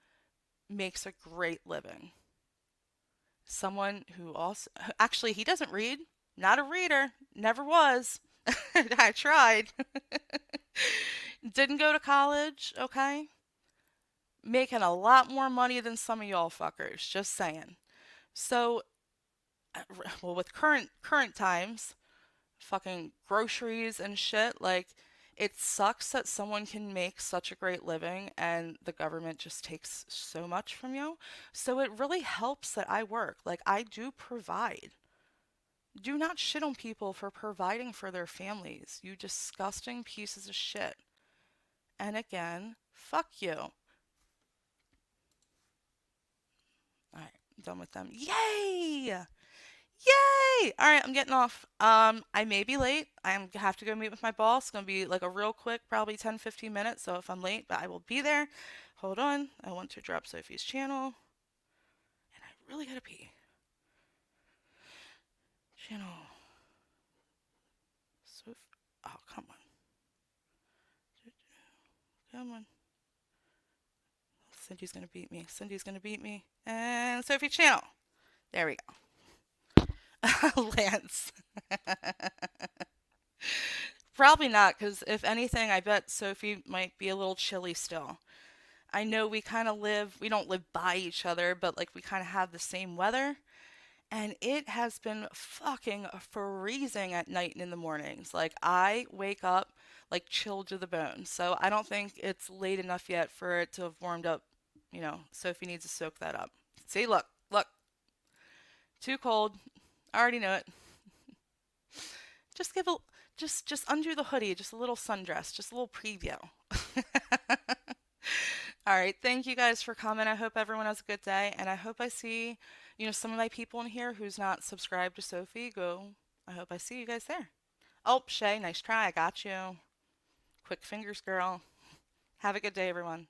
makes a great living. Someone who also actually he doesn't read, not a reader, never was. I tried. Didn't go to college, okay? Making a lot more money than some of y'all fuckers, just saying. So, well, with current times, fucking groceries and shit, like it sucks that someone can make such a great living and the government just takes so much from you. So it really helps that I work. Like I do provide. Do not shit on people for providing for their families, you disgusting pieces of shit. And again, fuck you. All right, I'm done with them. Yay! Yay! All right, I'm getting off. I may be late. Have to go meet with my boss. It's gonna be like a real quick, probably 10, 15 minutes. So if I'm late, but I will be there. Hold on. I want to drop Sophie's channel. And I really gotta pee. Channel. Sophie. Oh, come on. Come on. Cindy's gonna beat me. Cindy's gonna beat me. And Sophie channel. There we go. Lance. Probably not, because if anything, I bet Sophie might be a little chilly still. I know we don't live by each other, but like we kind of have the same weather. And it has been fucking freezing at night and in the mornings. Like I wake up like chilled to the bone. So I don't think it's late enough yet for it to have warmed up. Sophie needs to soak that up. See, look, look. Too cold. I already know it. Just give a just undo the hoodie, just a little sundress, just a little preview. All right, thank you guys for coming. I hope everyone has a good day, and I hope I see, some of my people in here who's not subscribed to Sophie. I hope I see you guys there. Oh, Shay, nice try. I got you. Quick fingers, girl. Have a good day, everyone.